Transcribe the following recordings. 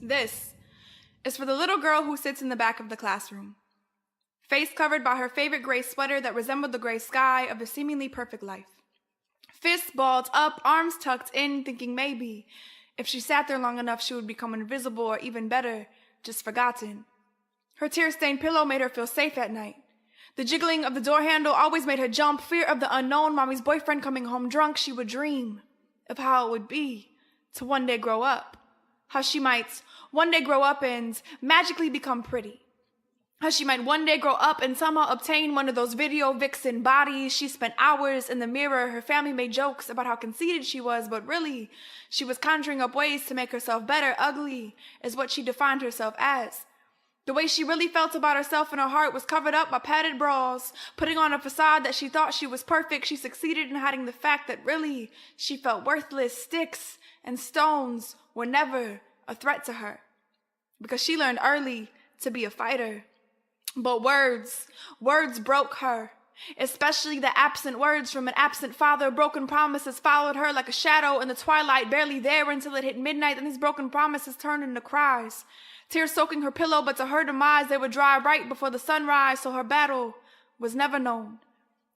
This is for the little girl who sits in the back of the classroom, face covered by her favorite gray sweater that resembled the gray sky of a seemingly perfect life. Fists balled up, arms tucked in, thinking maybe if she sat there long enough she would become invisible, or even better, just forgotten. Her tear-stained pillow made her feel safe at night. The jiggling of the door handle always made her jump. Fear of the unknown, mommy's boyfriend coming home drunk. She would dream of how it would be to one day grow up. How she might one day grow up and magically become pretty. How she might one day grow up and somehow obtain one of those video vixen bodies. She spent hours in the mirror. Her family made jokes about how conceited she was, but really, she was conjuring up ways to make herself better. Ugly is what she defined herself as. The way she really felt about herself in her heart was covered up by padded bras. Putting on a facade that she thought she was perfect, she succeeded in hiding the fact that really she felt worthless. Sticks and stones were never a threat to her, because she learned early to be a fighter. But words broke her, especially the absent words from an absent father. Broken promises followed her like a shadow in the twilight, barely there until it hit midnight, and these broken promises turned into cries. Tears soaking her pillow, but to her demise, they would dry right before the sunrise, so her battle was never known.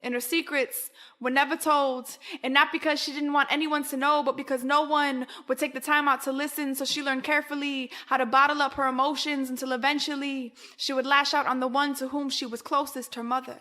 And her secrets were never told, and not because she didn't want anyone to know, but because no one would take the time out to listen, so she learned carefully how to bottle up her emotions until eventually she would lash out on the one to whom she was closest, her mother.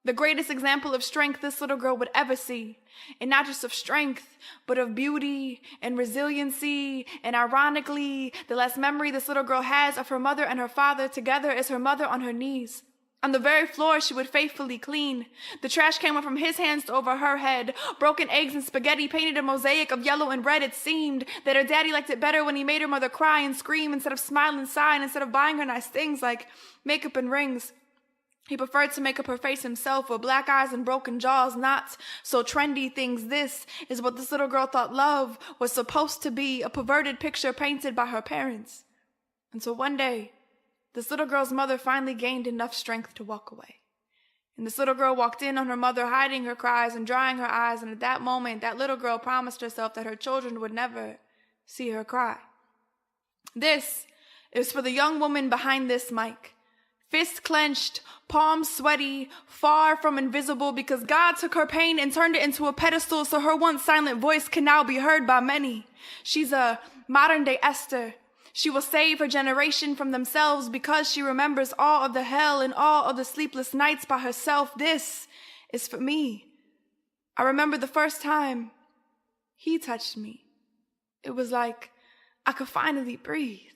The greatest example of strength this little girl would ever see. And not just of strength, but of beauty and resiliency. And ironically, the last memory this little girl has of her mother and her father together is her mother on her knees. On the very floor she would faithfully clean. The trash came up from his hands to over her head. Broken eggs and spaghetti painted a mosaic of yellow and red. It seemed that her daddy liked it better when he made her mother cry and scream instead of smile and sigh, and instead of buying her nice things like makeup and rings. He preferred to make up her face himself with black eyes and broken jaws, not so trendy things. This is what this little girl thought love was supposed to be, a perverted picture painted by her parents. Until one day, this little girl's mother finally gained enough strength to walk away. And this little girl walked in on her mother, hiding her cries and drying her eyes, and at that moment, that little girl promised herself that her children would never see her cry. This is for the young woman behind this mic. Fist clenched, palms sweaty, far from invisible, because God took her pain and turned it into a pedestal so her once silent voice can now be heard by many. She's a modern-day Esther. She will save her generation from themselves because she remembers all of the hell and all of the sleepless nights by herself. This is for me. I remember the first time he touched me. It was like I could finally breathe.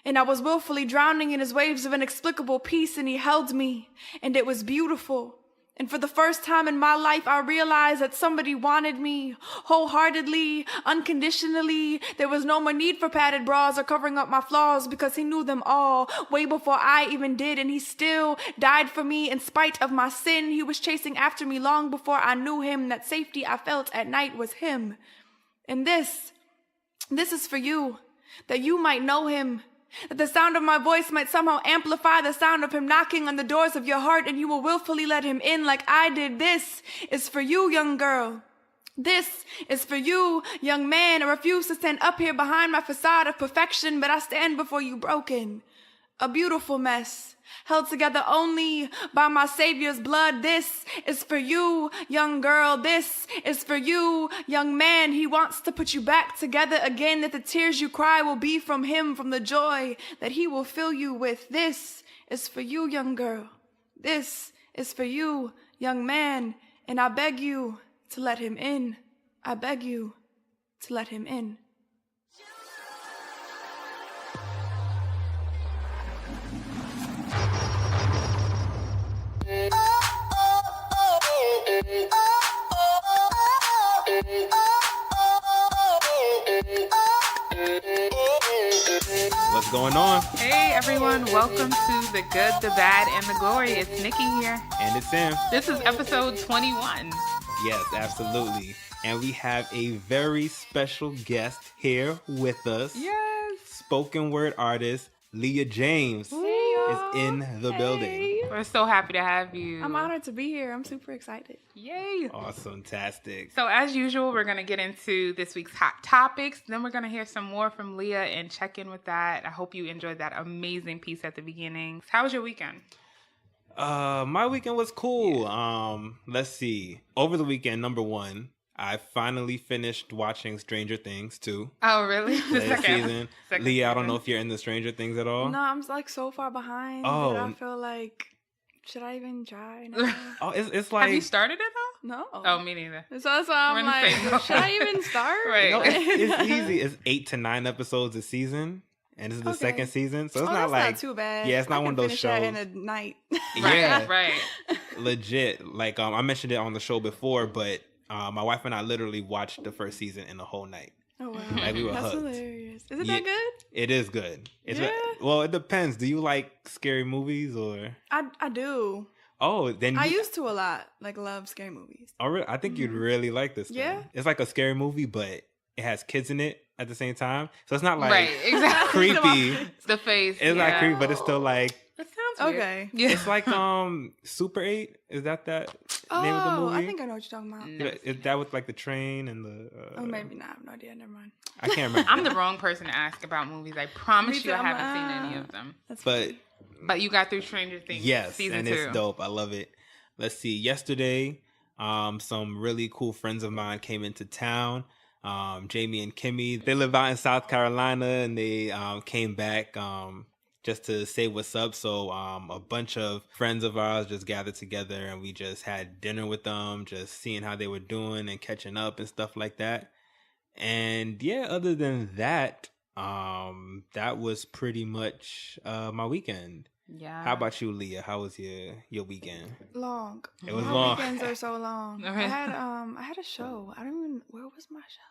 And I was willfully drowning in his waves of inexplicable peace, and he held me, and it was beautiful. And for the first time in my life, I realized that somebody wanted me wholeheartedly, unconditionally. There was no more need for padded bras or covering up my flaws, because he knew them all way before I even did, and he still died for me in spite of my sin. He was chasing after me long before I knew him. That safety I felt at night was him. And this is for you, that you might know him. That the sound of my voice might somehow amplify the sound of him knocking on the doors of your heart, and you will willfully let him in like I did. This is for you, young girl. This is for you, young man. I refuse to stand up here behind my facade of perfection, but I stand before you broken, a beautiful mess, held together only by my Savior's blood. This is for you, young girl. This is for you, young man. He wants to put you back together again, that the tears you cry will be from him, from the joy that he will fill you with. This is for you, young girl. This is for you, young man. And I beg you to let him in. I beg you to let him in. What's going on? Hey everyone, welcome to The Good, the Bad, and the Glory. It's Nicky here. And it's Sam. This is episode 21. Yes, absolutely. And we have a very special guest here with us. Yes. Spoken word artist, Leah James. Hey y'all. is in the building. Hey. We're so happy to have you. I'm honored to be here. I'm super excited. Yay. Awesome-tastic. So as usual, we're going to get into this week's hot topics. Then we're going to hear some more from Leah and check in with that. I hope you enjoyed that amazing piece at the beginning. How was your weekend? My weekend was cool. Let's see. Over the weekend, number one, I finally finished watching Stranger Things 2. Oh, really? The This season. second Leah, I don't season. know if you're into Stranger Things at all. No, I'm like so far behind Oh. that I feel like, should I even try now? Oh, it's like... Have you started it though? No. Oh, me neither. So that's why We're I'm in the same like, boat. should I even start? Right. No, it's easy. It's 8 to 9 episodes a season, and this is the Okay. second season, so it's not that's like not too bad. Yeah, it's not I one of can those finish that shows. in a night. Yeah. Right. legit. Like I mentioned it on the show before, but my wife and I literally watched the first season in a whole night. Oh wow, Like we were that's hooked. hilarious. Is it Yeah. that good? It is good. Yeah? Well, it depends. Do you like scary movies or? I do. Oh, then I used to a lot. Like love scary movies. Oh, really? I think you'd really like this. Then. Yeah? It's like a scary movie, but it has kids in it at the same time, so it's not like Right. Exactly. creepy. The face. It's yeah. not creepy, but it's still like That sounds weird. Okay. Yeah. it's like Super 8. Is that name of the movie? I think I know what you're talking about. No. Is that with like the train and the? Oh, maybe not. I have no idea. Never mind. I can't remember. I'm the wrong person to ask about movies. I promise Me you, too. I I'm haven't like, seen any of them. That's But funny. But you got through Stranger Things. yes, season and 2. it's dope. I love it. Let's see. Yesterday, some really cool friends of mine came into town. Jamie and Kimmy. They live out in South Carolina, and they came back just to say what's up. So a bunch of friends of ours just gathered together, and we just had dinner with them, just seeing how they were doing and catching up and stuff like that. And yeah, other than that, that was pretty much my weekend. Yeah. How about you, Leah? How was your weekend? Long. It was My long. weekends are so long. Okay. I had a show. I don't even. Where was my show?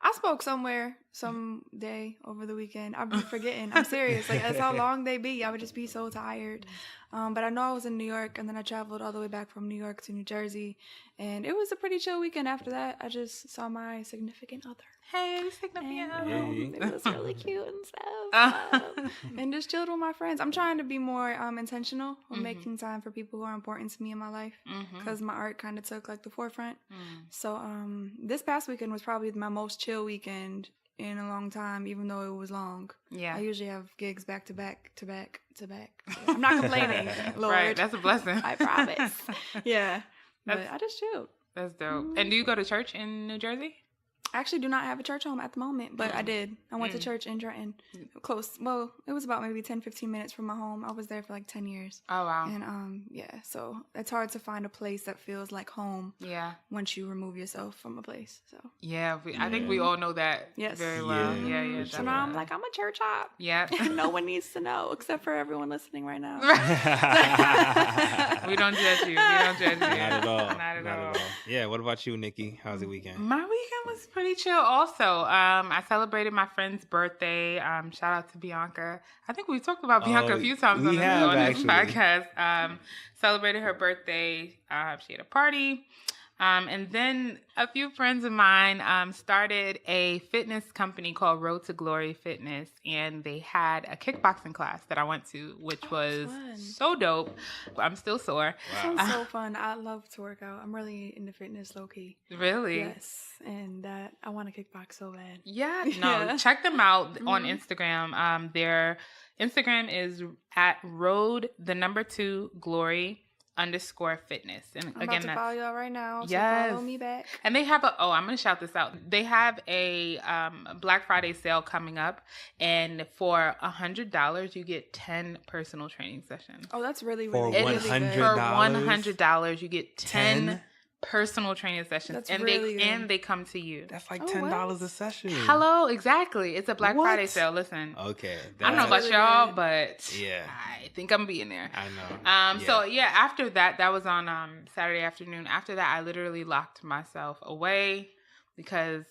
I spoke somewhere some day over the weekend. I've been forgetting. I'm serious. Like that's how long they be. I would just be so tired. But I know I was in New York, and then I traveled all the way back from New York to New Jersey, and it was a pretty chill weekend. After that, I just saw my significant other. Hey, significant. And, Yay. it was really cute and stuff. And just chilled with my friends. I'm trying to be more intentional on making time for people who are important to me in my life, because my art kind of took like the forefront. So this past weekend was probably my most chill weekend in a long time, even though it was long. Yeah. I usually have gigs back to back to back to back. So I'm not complaining, Lord. Right. That's a blessing. I promise. Yeah. But That's- I just chilled. That's dope. And do you go to church in New Jersey? I actually do not have a church home at the moment, but I did. I went to church in Trenton. Close. Well, it was about maybe 10, 15 minutes from my home. I was there for like 10 years. Oh, wow. And yeah, so it's hard to find a place that feels like home Yeah. once you remove yourself from a place. So Yeah. I think we all know that Yes. very well. Yeah. Yeah. so now I'm like, I'm a church hop. Yeah. And no one needs to know except for everyone listening right now. We don't judge you. We don't judge you. Not at all. Not at all. Yeah. What about you, Nikki? How's your weekend? My weekend was pretty chill also. I celebrated my friend's birthday. Shout out to Bianca. I think we've talked about Bianca a few times we on this have, podcast. Celebrated her birthday. She had a party. And then a few friends of mine started a fitness company called Road to Glory Fitness, and they had a kickboxing class that I went to, which was fun. so dope. I'm still sore. Sounds so fun. I love to work out. I'm really into fitness low key. Really? Yes. And that I want to kickbox so bad. Yeah, no, Yeah. check them out on Instagram. Their Instagram is at road2glory_fitness. And I'm again, about to follow y'all right now. So Yes. follow me back. and they have I'm going to shout this out. They have a Black Friday sale coming up, and for $100, you get 10 personal training sessions. Oh, that's really, For really, really $100? good. For $100, you get 10 10? personal training sessions, That's and really good. they come to you. That's like Oh, $10 what? a session. Hello, exactly. It's a Black What? Friday sale. Listen, Okay. I don't know that's- about really y'all, good. but Yeah. I think I'm being there. I know. So yeah, after that was on Saturday afternoon. After that, I literally locked myself away because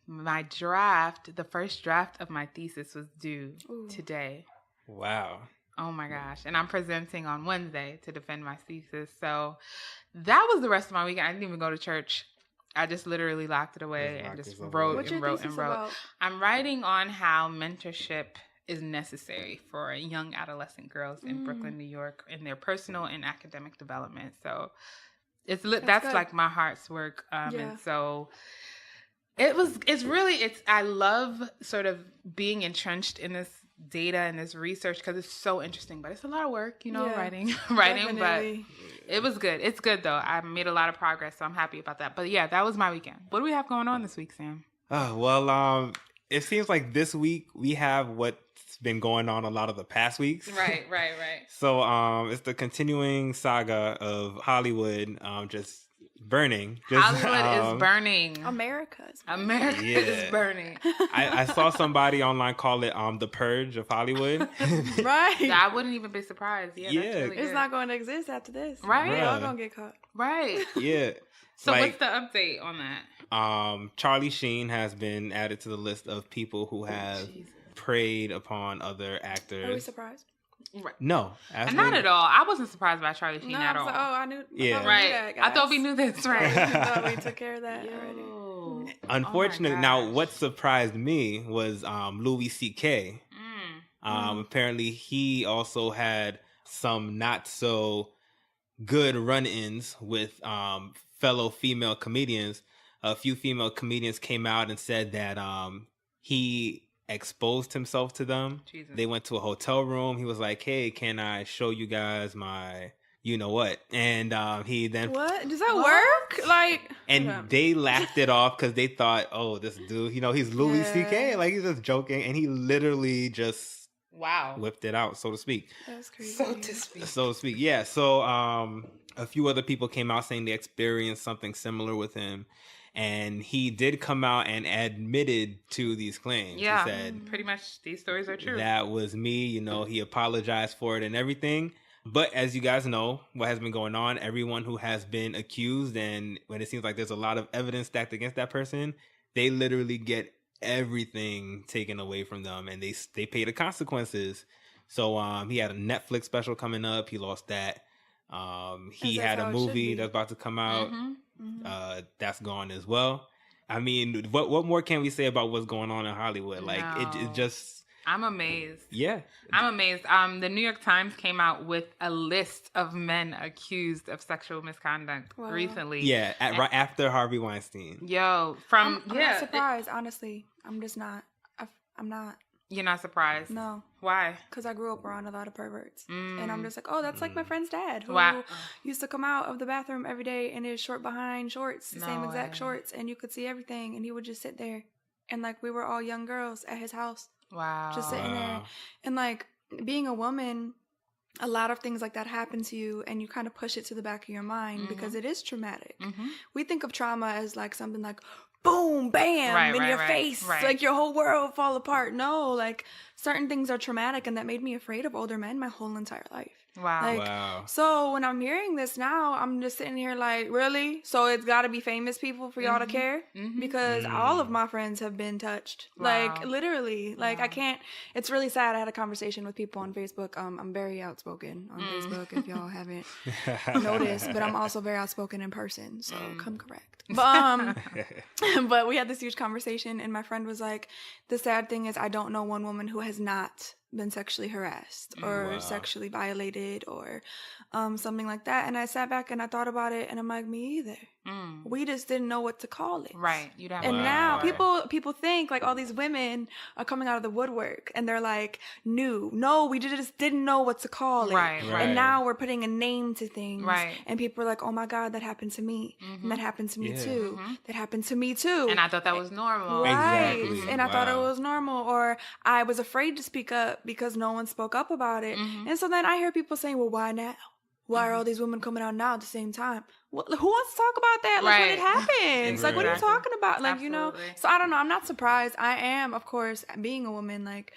my the first draft of my thesis was due today. Wow. Oh my gosh. And I'm presenting on Wednesday to defend my thesis. So that was the rest of my weekend. I didn't even go to church. I just literally locked it away Just and locked just yourself wrote away. What's and your wrote thesis and wrote. about? I'm writing on how mentorship is necessary for young adolescent girls in Brooklyn, New York, in their personal and academic development. So that's good. like my heart's work. Yeah. And so I love sort of being entrenched in this data and this research because it's so interesting, but it's a lot of work, Yeah, writing, definitely. but it was good. It's good though. I made a lot of progress, so I'm happy about that. But yeah, that was my weekend. What do we have going on this week, Sam? Well, it seems like this week we have what's been going on a lot of the past weeks. Right. So it's the continuing saga of Hollywood just burning. Hollywood is burning. America is burning. I saw somebody online call it the purge of Hollywood. Right. I wouldn't even be surprised. Yeah. That's really It's good. not going to exist after this. Right. We're all going to get caught. Right. Yeah. So what's the update on that? Charlie Sheen has been added to the list of people who have preyed upon other actors. Are we surprised? Right. No, not at all. I wasn't surprised by Charlie Sheen at all. Like, I knew. Yeah. Right. I thought we knew this. Right. I thought we took care of that already. Unfortunately, now what surprised me was Louis CK. Apparently, he also had some not so good run-ins with fellow female comedians. A few female comedians came out and said that he exposed himself to them. Jesus. They went to a hotel room. He was like, "Hey, can I show you guys my you know what?" And he then what does that work? Like, and they laughed it off because they thought, "Oh, this dude, he's Louis CK, like he's just joking," and he literally just whipped it out, so to speak. That's crazy. So to speak, yeah. So a few other people came out saying they experienced something similar with him. And he did come out and admitted to these claims. Yeah, he said, pretty much these stories are true. That was me. He apologized for it and everything. But as you guys know, what has been going on, everyone who has been accused, and when it seems like there's a lot of evidence stacked against that person, they literally get everything taken away from them, and they pay the consequences. So he had a Netflix special coming up. He lost that. He had a movie that's about to come out. That's gone as well. I mean, what more can we say about what's going on in Hollywood? Like, it just... I'm amazed. Yeah. I'm amazed. The New York Times came out with a list of men accused of sexual misconduct recently. Yeah, right after Harvey Weinstein. I'm not surprised, honestly. I'm just not. I'm not. You're not surprised? No. Why? Because I grew up around a lot of perverts. And I'm just like, oh, that's like my friend's dad who used to come out of the bathroom every day in his short behind shorts, the same exact shorts, and you could see everything. And he would just sit there. And like, we were all young girls at his house. Wow. Just sitting there. And like, being a woman, a lot of things like that happen to you, and you kind of push it to the back of your mind because it is traumatic. We think of trauma as like something like, boom, bam, in your face. Like your whole world fall apart. No, like certain things are traumatic, and that made me afraid of older men my whole entire life. Wow. So when I'm hearing this now, I'm just sitting here like, really? So it's got to be famous people for y'all to care? Because all of my friends have been touched. Like, literally. Like, I can't... It's really sad. I had a conversation with people on Facebook. I'm very outspoken on Facebook, if y'all haven't noticed. But I'm also very outspoken in person, so come correct. But we had this huge conversation, and my friend was like, the sad thing is I don't know one woman who has not been sexually harassed or sexually violated or something like that. And I sat back and I thought about it, and I'm like, me either. We just didn't know what to call it. Right. You'd have and now people think like all these women are coming out of the woodwork, and they're like, no, we just didn't know what to call it. Right. And now we're putting a name to things. Right. And people are like, oh my God, that happened to me. And that happened to me too. That happened to me too. And I thought that was normal. Right. Exactly. And I thought it was normal, or I was afraid to speak up because no one spoke up about it. And so then I hear people saying, well, why now? Why are all these women coming out now at the same time? Well, who wants to talk about that? Like, when it happens. Like, what are you talking about? Like, Absolutely. So I don't know. I'm not surprised. I am, of course, being a woman, like,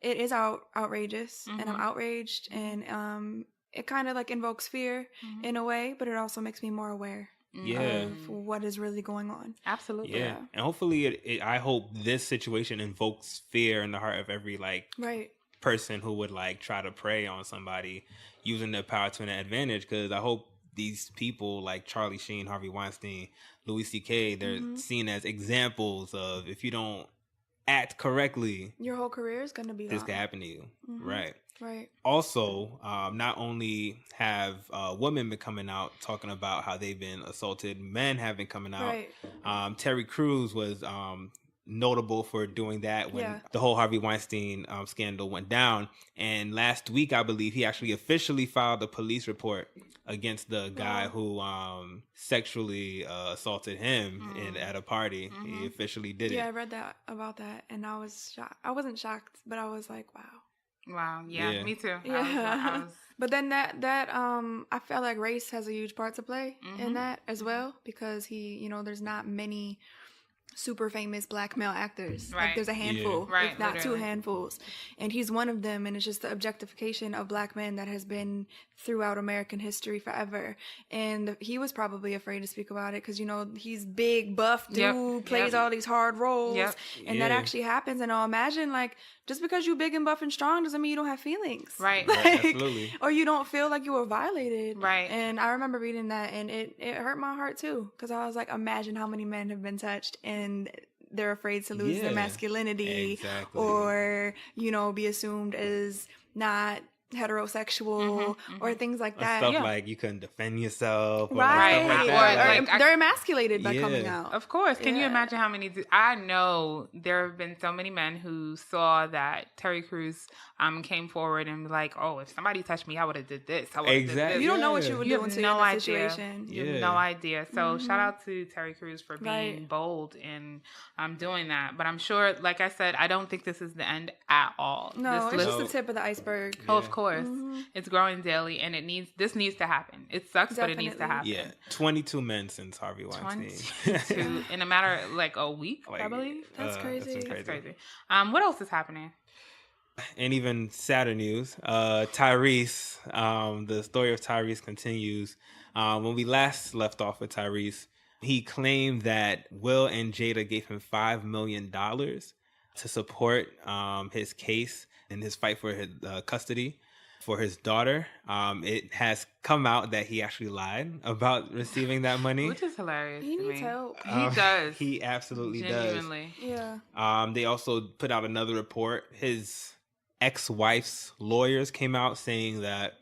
it is outrageous. And I'm outraged. And it kind of, like, invokes fear in a way. But it also makes me more aware of what is really going on. Absolutely. Yeah. And hopefully, I hope this situation invokes fear in the heart of every, like... person who would like try to prey on somebody using their power to an advantage, because I hope these people like Charlie Sheen, Harvey Weinstein, Louis CK, they're seen as examples of, if you don't act correctly, Your whole career is gonna be this gone. could happen to you. Right. Right. Also, not only have women been coming out talking about how they've been assaulted, men have been coming out. Right. Terry Crews was notable for doing that when the whole Harvey Weinstein scandal went down. And last week, I believe, he actually officially filed a police report against the guy who sexually assaulted him at a party. He officially did it. Yeah, I read about that, and I was shocked. I wasn't shocked, but I was like, wow. Wow. Yeah, me too. Yeah. I was... But then that I felt like race has a huge part to play in that as well, because there's not many super famous black male actors. Right. Like there's a handful, Right, if not literally. 2 handfuls. And he's one of them, and it's just the objectification of black men that has been throughout American history forever. And he was probably afraid to speak about it because, he's big, buff dude, plays all these hard roles. Yep. And that actually happens. And I'll imagine, like, just because you're big and buff and strong doesn't mean you don't have feelings. Right. Like, Absolutely. or you don't feel like you were violated. Right. And I remember reading that, and it hurt my heart too, because I was like, imagine how many men have been touched and they're afraid to lose their masculinity. Exactly. Or, be assumed as not heterosexual or things like that. Stuff like you couldn't defend yourself. Or Right. Stuff like Or that. they're emasculated by coming out. Of course. Can you imagine how many... I know there have been so many men who saw that Terry Crews came forward and be like, oh, if somebody touched me, I would have did this. I would have did this. You don't know what you would do You have until no you're in that idea. situation. You have no idea. So shout out to Terry Crews for being bold and doing that. But I'm sure, like I said, I don't think this is the end at all. No, it's just the tip of the iceberg. Oh, of course. It's growing daily, and this needs to happen. It sucks, but it needs to happen. Yeah, 22 men since Harvey Weinstein. 22 in a matter of like a week, I believe. That's crazy. That's crazy. What else is happening? And even sadder news, Tyrese, the story of Tyrese continues. When we last left off with Tyrese, he claimed that Will and Jada gave him $5 million to support his case and his fight for his custody for his daughter. It has come out that he actually lied about receiving that money. Which is hilarious. He to needs me. help. He does. He absolutely Genuinely. Yeah. does. They also put out another report. His ex-wife's lawyers came out saying that,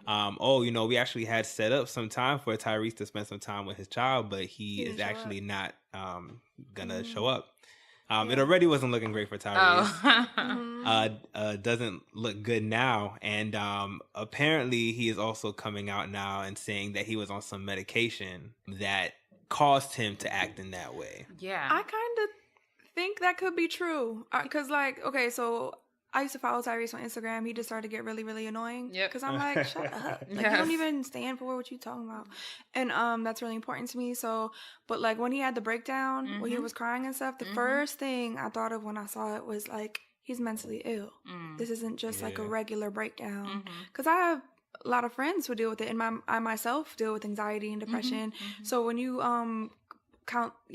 we actually had set up some time for Tyrese to spend some time with his child, but he is actually not gonna show up. It already wasn't looking great for Tyrese. Doesn't look good now. And apparently he is also coming out now and saying that he was on some medication that caused him to act in that way. Yeah. I kind of think that could be true. Because, so I used to follow Tyrese on Instagram. He just started to get really, really annoying. Yep. Because I'm like, shut up. Like, you don't even stand for what you talking about. And that's really important to me. So, but like when he had the breakdown, when he was crying and stuff, the first thing I thought of when I saw it was like, he's mentally ill. This isn't just like a regular breakdown. Because I have a lot of friends who deal with it. And I myself deal with anxiety and depression. So when you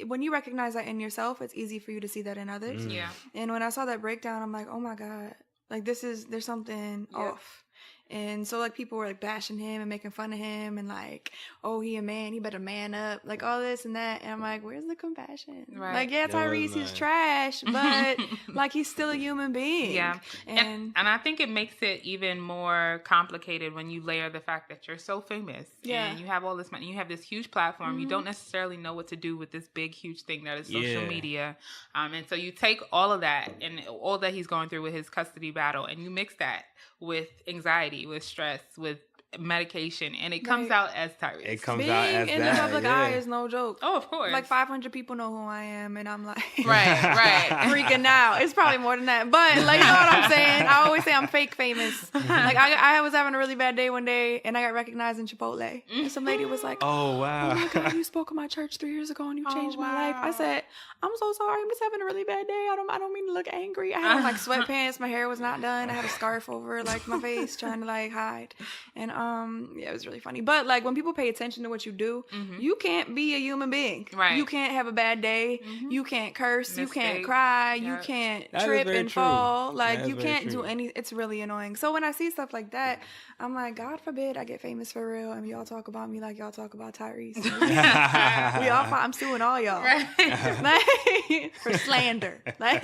when you recognize that in yourself, it's easy for you to see that in others. Yeah. And when I saw that breakdown, I'm like, oh my God, like there's something off. And so like people were like bashing him and making fun of him and like, oh, he a man, he better man up, like all this and that. And I'm like, where's the compassion? Right. Like, yeah, Tyrese is trash, but like he's still a human being. Yeah. And I think it makes it even more complicated when you layer the fact that you're so famous and you have all this money, you have this huge platform. You don't necessarily know what to do with this big, huge thing that is social media. And so you take all of that and all that he's going through with his custody battle and you mix that with anxiety, with stress, with medication, and it comes out as Tyrese. It comes Being out as in the public eye is no joke. Oh, of course. Like 500 people know who I am, and I'm like, right, freaking out. It's probably more than that, but like, you know what I'm saying? I always say I'm fake famous. Like I was having a really bad day one day, and I got recognized in Chipotle, and some lady was like, "Oh wow, oh my God, you spoke at my church 3 years ago, and you changed my life." I said, "I'm so sorry. I'm just having a really bad day. I don't mean to look angry. I had on like sweatpants. My hair was not done. I had a scarf over like my face, trying to like hide." And yeah, it was really funny. But like when people pay attention to what you do, you can't be a human being. Right. You can't have a bad day. You can't curse. You can't cry. You can't That is trip very and true. fall. That Like is you very can't do true. any. It's really annoying. So when I see stuff like that, I'm like, God forbid I get famous for real and y'all talk about me like y'all talk about Tyrese. We all. I'm suing all y'all. Right. Like, for slander. Like,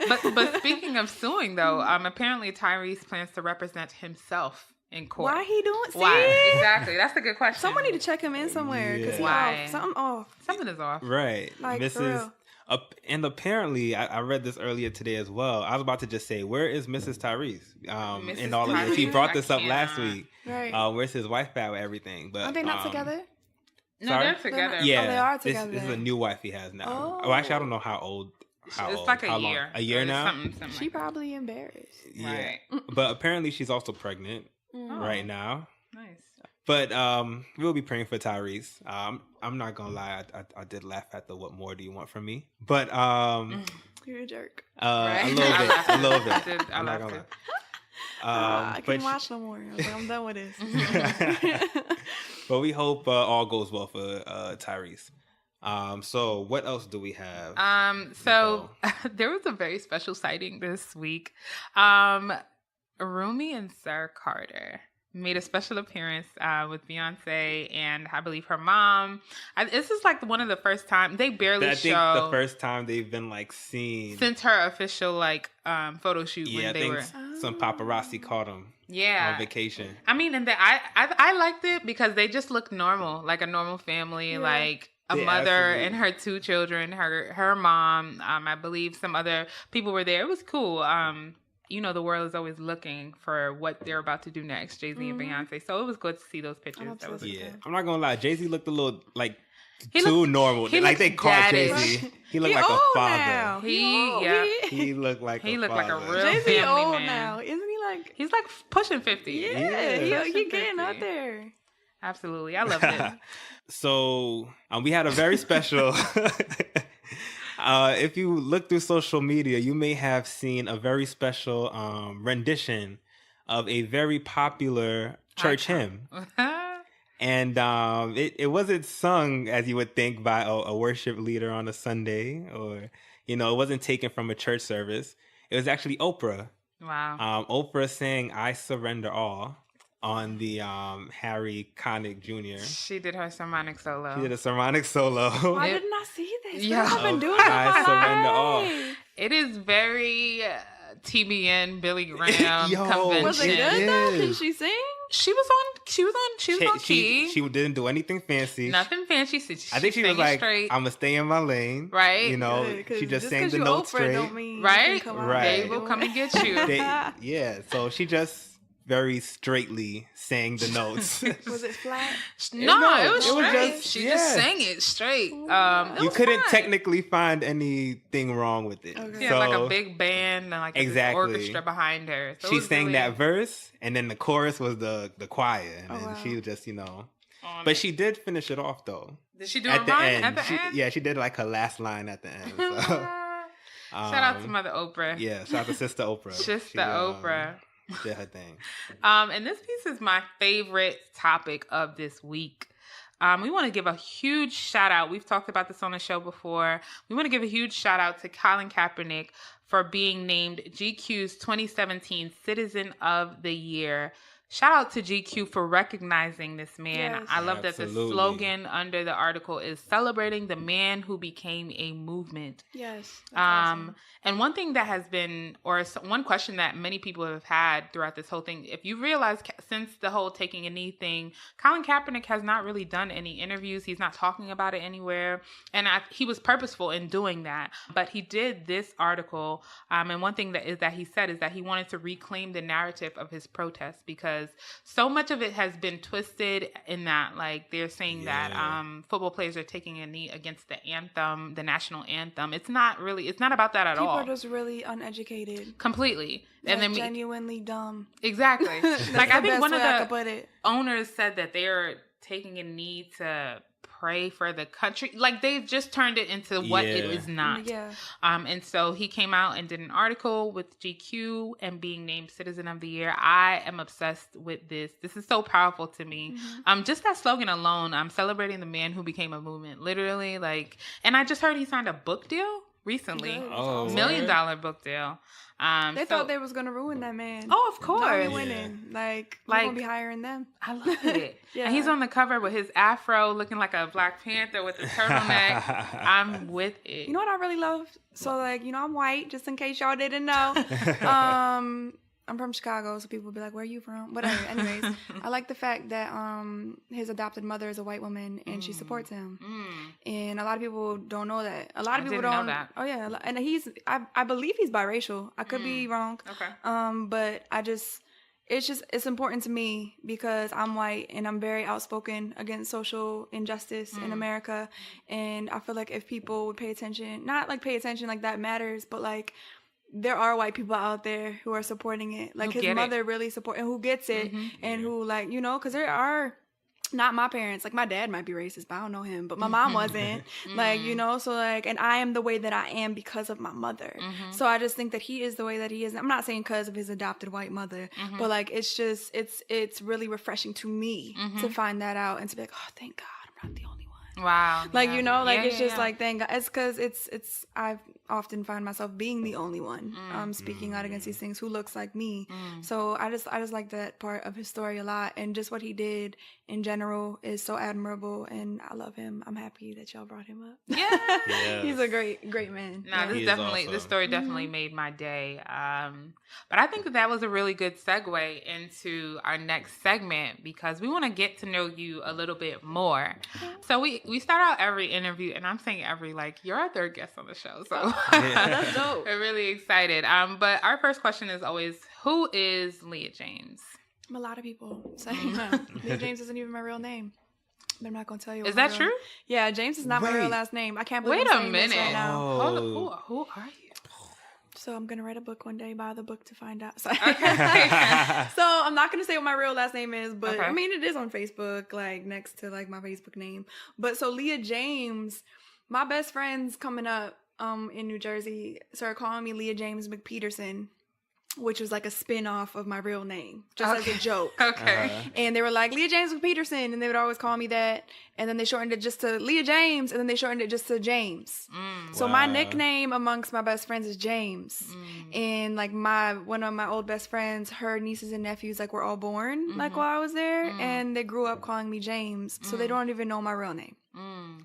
But speaking of suing, though, apparently Tyrese plans to represent himself in court. why he doing? See? Why? Exactly. That's a good question. Someone need to check him in somewhere because he Why? off. Something off. Something is off. Right. Like, for Mrs. real. And apparently, I read this earlier today as well. I was about to just say, where is Mrs. Tyrese? Mrs. And all of this. She Tyrese? brought this I up last cannot. week. Right. Where's his wife at with everything? But Are they not together? No, Sorry? they're together. not- Yeah, Oh, they are together This is a then. new wife he has now. Oh. Oh, actually, I don't know how old. It's like a How long? year. A year Or now. Something She like probably embarrassed. Yeah, Right. but apparently she's also pregnant Mm. right now. that. Nice. But we'll be praying for Tyrese. I'm not gonna lie, I did laugh at the "What more do you want from me?" But You're a jerk. a little bit, I a little laughed. bit. I I'm not laughed gonna too. lie. I But can't watch no more. I was like, I'm done with this. but we hope all goes well for Tyrese. So what else do we have? So there was a very special sighting this week. Rumi and Sir Carter made a special appearance with Beyonce and I believe her mom. This is like one of the first time they barely I think show the first time they've been like seen. since her official like photo shoot Yeah, I when they think were some paparazzi caught them on vacation. I mean, and I liked it because they just look normal, like a normal family, like a Yeah, mother absolutely. and her two children, her mom. I believe some other people were there. It was cool. You know, the world is always looking for what they're about to do next, Jay-Z and Beyonce. So it was good to see those pictures. That was Yeah, I'm not gonna lie. Jay-Z looked a little like He too looked- normal. he Like they looked caught daddish. Jay-Z. He looked He like a old father. now. He looked like He a looked like a father. real Jay-Z family old man. now. Isn't he like? He's like pushing 50. Yeah, he Pushing getting 50. out there. Absolutely. I loved it. So we had a very special. If you look through social media, you may have seen a very special rendition of a very popular church hymn. And it wasn't sung as you would think by a worship leader on a Sunday, or it wasn't taken from a church service. It was actually Oprah. Wow. Oprah sang "I Surrender All" on the Harry Connick Jr. She did her sermonic solo. She did a sermonic solo. Why didn't I see this? Yeah. What have I been doing? I surrender all. It is very TBN Billy Graham Yo, convention. Was it It good though? Can is. she sing? She was on key. She didn't do anything fancy. Nothing fancy. I think she was sang it like, straight. I'm gonna stay in my lane. Right. She Good, just sang 'cause the you notes Oprah straight. don't mean you Right? can come out Right. They will come and get you. Yeah, so she just very straightly sang the notes. Was it flat? No, No, it was it was straight. just- She yeah. just sang it straight. It You was couldn't fun. technically find anything wrong with it. Okay. She So had like a big band and like this Exactly. orchestra behind her. So it she was sang really that verse, and then the chorus was the choir, and Oh, then wow. she was just on But it. she did finish it off though. Did she do At a the rhyme end, at the she, end? yeah, she did like her last line at the end. So, Shout out to Mother Oprah. yeah, shout out to Sister Oprah. Sister She, Oprah. did her thing. And this piece is my favorite topic of this week. We want to give a huge shout out. We've talked about this on the show before. We want to give a huge shout out to Colin Kaepernick for being named GQ's 2017 Citizen of the Year. Shout out to GQ for recognizing this man. Yes. I love that the Absolutely. slogan under the article is celebrating the man who became a movement. Yes. That's awesome. And one thing that has been, one question that many people have had throughout this whole thing, if you realize since the whole taking a knee thing, Colin Kaepernick has not really done any interviews. He's not talking about it anywhere. And he was purposeful in doing that. But he did this article. And one thing that he said is that he wanted to reclaim the narrative of his protest because so much of it has been twisted in that, like, they're saying that football players are taking a knee against the anthem, the national anthem. It's not about that at People all. are just really uneducated. Completely. And Like, then genuinely dumb. exactly. That's Like the I think best one of way I could the put it. owners said that they're taking a knee to pray for the country. Like, they've just turned it into what it is not. Yeah. And so he came out and did an article with GQ and being named Citizen of the Year. I am obsessed with this. This is so powerful to me. Just that slogan alone, I'm celebrating the man who became a movement. Literally, like, and I just heard he signed a book deal recently. Oh, $1 million book deal. They thought they was gonna ruin that man. Oh, of course. Now he winning. Like, we're gonna be hiring them. I love it. Yeah. And he's on the cover with his afro, looking like a Black Panther with a turtleneck. I'm with it. You know what I really love? So, like, you know, I'm white, just in case y'all didn't know. I'm from Chicago, so people will be like, where are you from? But anyways, I like the fact that his adopted mother is a white woman and she supports him. And a lot of people don't know that. A lot of people don't know that. Oh yeah, and I believe he's biracial. I could be wrong. Okay. But it's important to me because I'm white and I'm very outspoken against social injustice in America. And I feel like if people would pay attention, not like pay attention like that matters, but like there are white people out there who are supporting it. Like his mother really support and who gets it and who, like, you know, because there are not my parents. Like, my dad might be racist, but I don't know him. But my mom wasn't. Like, you know, so like, and I am the way that I am because of my mother. So I just think that he is the way that he is. I'm not saying because of his adopted white mother, but like, it's just, it's really refreshing to me to find that out and to be like, oh, thank God I'm not the only one. Wow. Like, you know, like, it's just like, thank God. It's because I often find myself being the only one speaking out against these things who looks like me. So I just like that part of his story a lot. And just what he did in general is so admirable. And I love him. I'm happy that y'all brought him up. Yeah. He's a great man. No, this story definitely made my day. But I think that was a really good segue into our next segment because we want to get to know you a little bit more. So we start out every interview, and I'm saying like, you're our third guest on the show. So That's dope. we're really excited. But our first question is always, who is Leah James? A lot of people say Leah James isn't even my real name. But I'm not going to tell you. Is that true? Yeah, James is not my real last name. I can't believe I'm I'm saying minute. this right now. Hold up. Who are you? So I'm going to write a book one day, buy the book to find out. So, Okay. so I'm not going to say what my real last name is, but Okay. I mean, it is on Facebook, like next to like my Facebook name. But so Leah James, my best friends coming up in New Jersey started calling me Leah James McPeterson, which was like a spin-off of my real name, just as a joke. Okay. And they were like, Leah James McPeterson, and they would always call me that. And then they shortened it just to Leah James, and then they shortened it just to James. So my nickname amongst my best friends is James. And like one of my old best friends, her nieces and nephews like were all born like while I was there, and they grew up calling me James. So they don't even know my real name.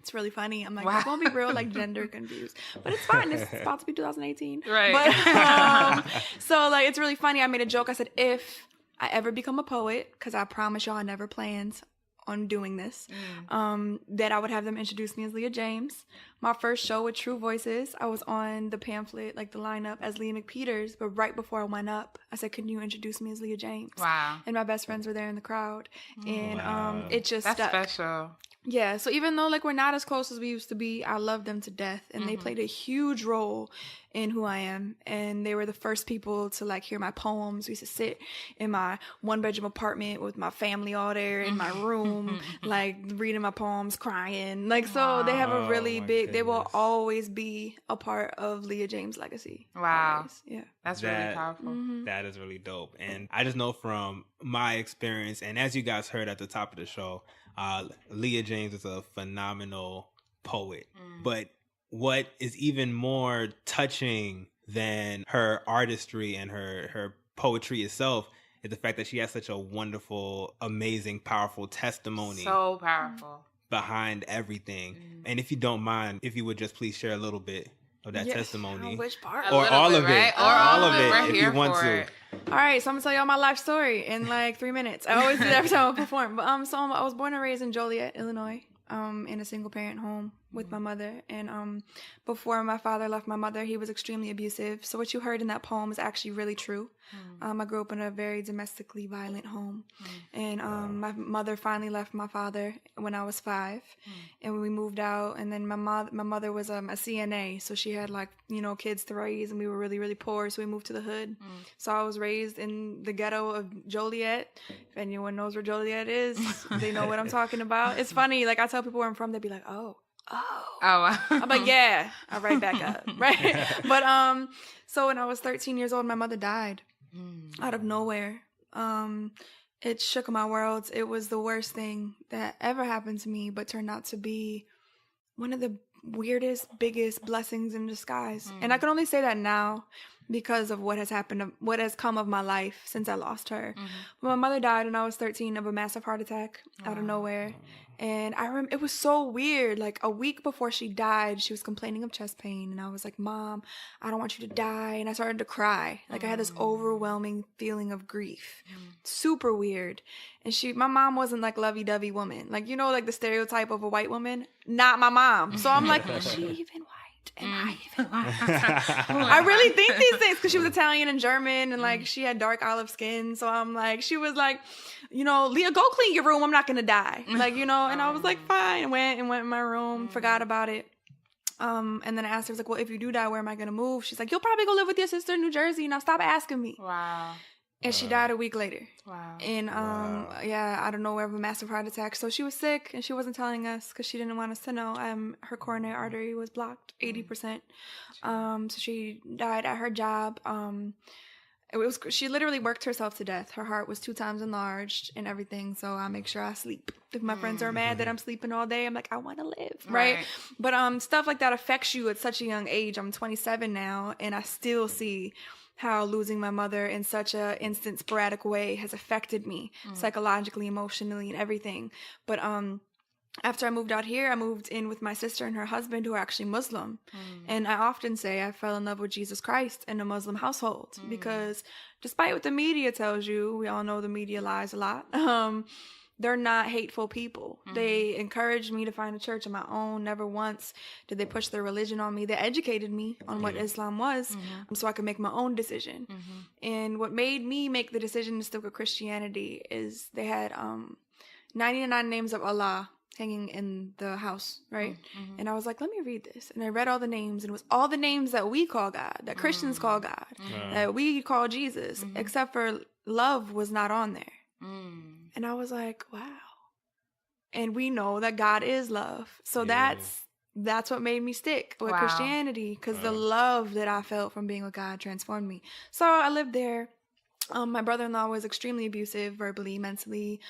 It's really funny. I'm like, it's gonna be real like gender confused, but it's fine. It's about to be 2018, Right? But so like, it's really funny. I made a joke. I said, if I ever become a poet, because I promise y'all I never planned on doing this, that I would have them introduce me as Leah James. My first show with True Voices, I was on the pamphlet, like the lineup as Leah McPeters, but right before I went up, I said, can you introduce me as Leah James? Wow. And my best friends were there in the crowd, and it just That's stuck. special. Yeah, so even though like we're not as close as we used to be, I love them to death, and they played a huge role in who I am. And they were the first people to like hear my poems. We used to sit in my 1-bedroom apartment with my family all there in my room, like reading my poems, crying. Like, so they have a really big, they will always be a part of Leah James' legacy. Wow. Always. Yeah. That's really powerful. That is really dope. And I just know from my experience, and as you guys heard at the top of the show, Leah James is a phenomenal poet. But what is even more touching than her artistry and her poetry itself is the fact that she has such a wonderful, amazing, powerful testimony. So powerful. Behind everything. And if you don't mind, if you would just please share a little bit of that testimony. Which part? A Or little all bit, of right? it. Or all of it. it, We're if here you want for to. it. All right, so I'm gonna tell y'all my life story in like 3 minutes. I always do that every time I perform. But I was born and raised in Joliet, Illinois, in a single parent home. with my mother. And before my father left my mother, he was extremely abusive. So what you heard in that poem is actually really true. I grew up in a very domestically violent home. And my mother finally left my father when I was 5. And we moved out. And then my mother was a CNA. So she had like, you know, kids to raise. And we were really, really poor. So we moved to the hood. So I was raised in the ghetto of Joliet. If anyone knows where Joliet is, they know what I'm talking about. It's funny. Like I tell people where I'm from, they'd be like, oh. I'm like, yeah, I'll right back up, right? But so when I was 13 years old, my mother died out of nowhere. It shook my world. It was the worst thing that ever happened to me, but turned out to be one of the weirdest, biggest blessings in disguise. And I can only say that now because of what has happened, what has come of my life since I lost her. But my mother died when I was 13 of a massive heart attack out of nowhere. And I remember it was so weird. Like a week before she died, she was complaining of chest pain. And I was like, Mom, I don't want you to die. And I started to cry. Like I had this overwhelming feeling of grief. Super weird. And my mom wasn't like lovey-dovey woman. Like, you know, like the stereotype of a white woman. Not my mom. So I'm like, is she even white? Am I even white? I really think these things because she was Italian and German and like she had dark olive skin. So I'm like, she was like, you know, Leah, go clean your room. I'm not going to die. Like, you know, and I was like, fine. Went in my room, forgot about it. And then I asked her, I was like, well, if you do die, where am I going to move? She's like, you'll probably go live with your sister in New Jersey. Now stop asking me. Wow. And she died a week later. Wow. And yeah, I don't know, of a massive heart attack. So she was sick and she wasn't telling us because she didn't want us to know. Her coronary artery was blocked 80%. So she died at her job. She literally worked herself to death. Her heart was 2 times enlarged and everything. So I make sure I sleep. If my friends are mad that I'm sleeping all day, I'm like, I want to live, right? But stuff like that affects you at such a young age. I'm 27 now, and I still see how losing my mother in such a instant, sporadic way has affected me psychologically, emotionally, and everything. But after I moved out here, I moved in with my sister and her husband, who are actually Muslim. And I often say I fell in love with Jesus Christ in a Muslim household because despite what the media tells you, we all know the media lies a lot, they're not hateful people. They encouraged me to find a church of my own. Never once did they push their religion on me. They educated me on what Islam was so I could make my own decision. And what made me make the decision to stick with Christianity is they had 99 names of Allah hanging in the house, right? And I was like, let me read this. And I read all the names, and it was all the names that we call God, that Christians call God, that we call Jesus, except for love was not on there. And I was like, wow. And we know that God is love. So that's what made me stick with Christianity, because the love that I felt from being with God transformed me. So I lived there. My brother-in-law was extremely abusive, verbally, mentally.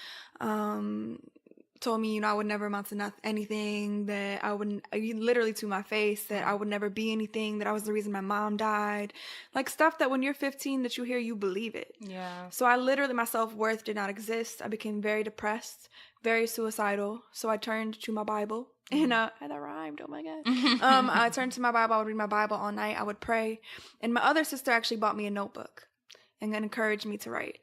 Told me, you know, I would never amount to anything, that I wouldn't, literally to my face, that I would never be anything, that I was the reason my mom died. Like stuff that when you're 15 that you hear, you believe it. Yeah. So I literally, my self-worth did not exist. I became very depressed, very suicidal. So I turned to my Bible. And that rhymed. Oh my God. I turned to my Bible. I would read my Bible all night. I would pray. And my other sister actually bought me a notebook and encouraged me to write.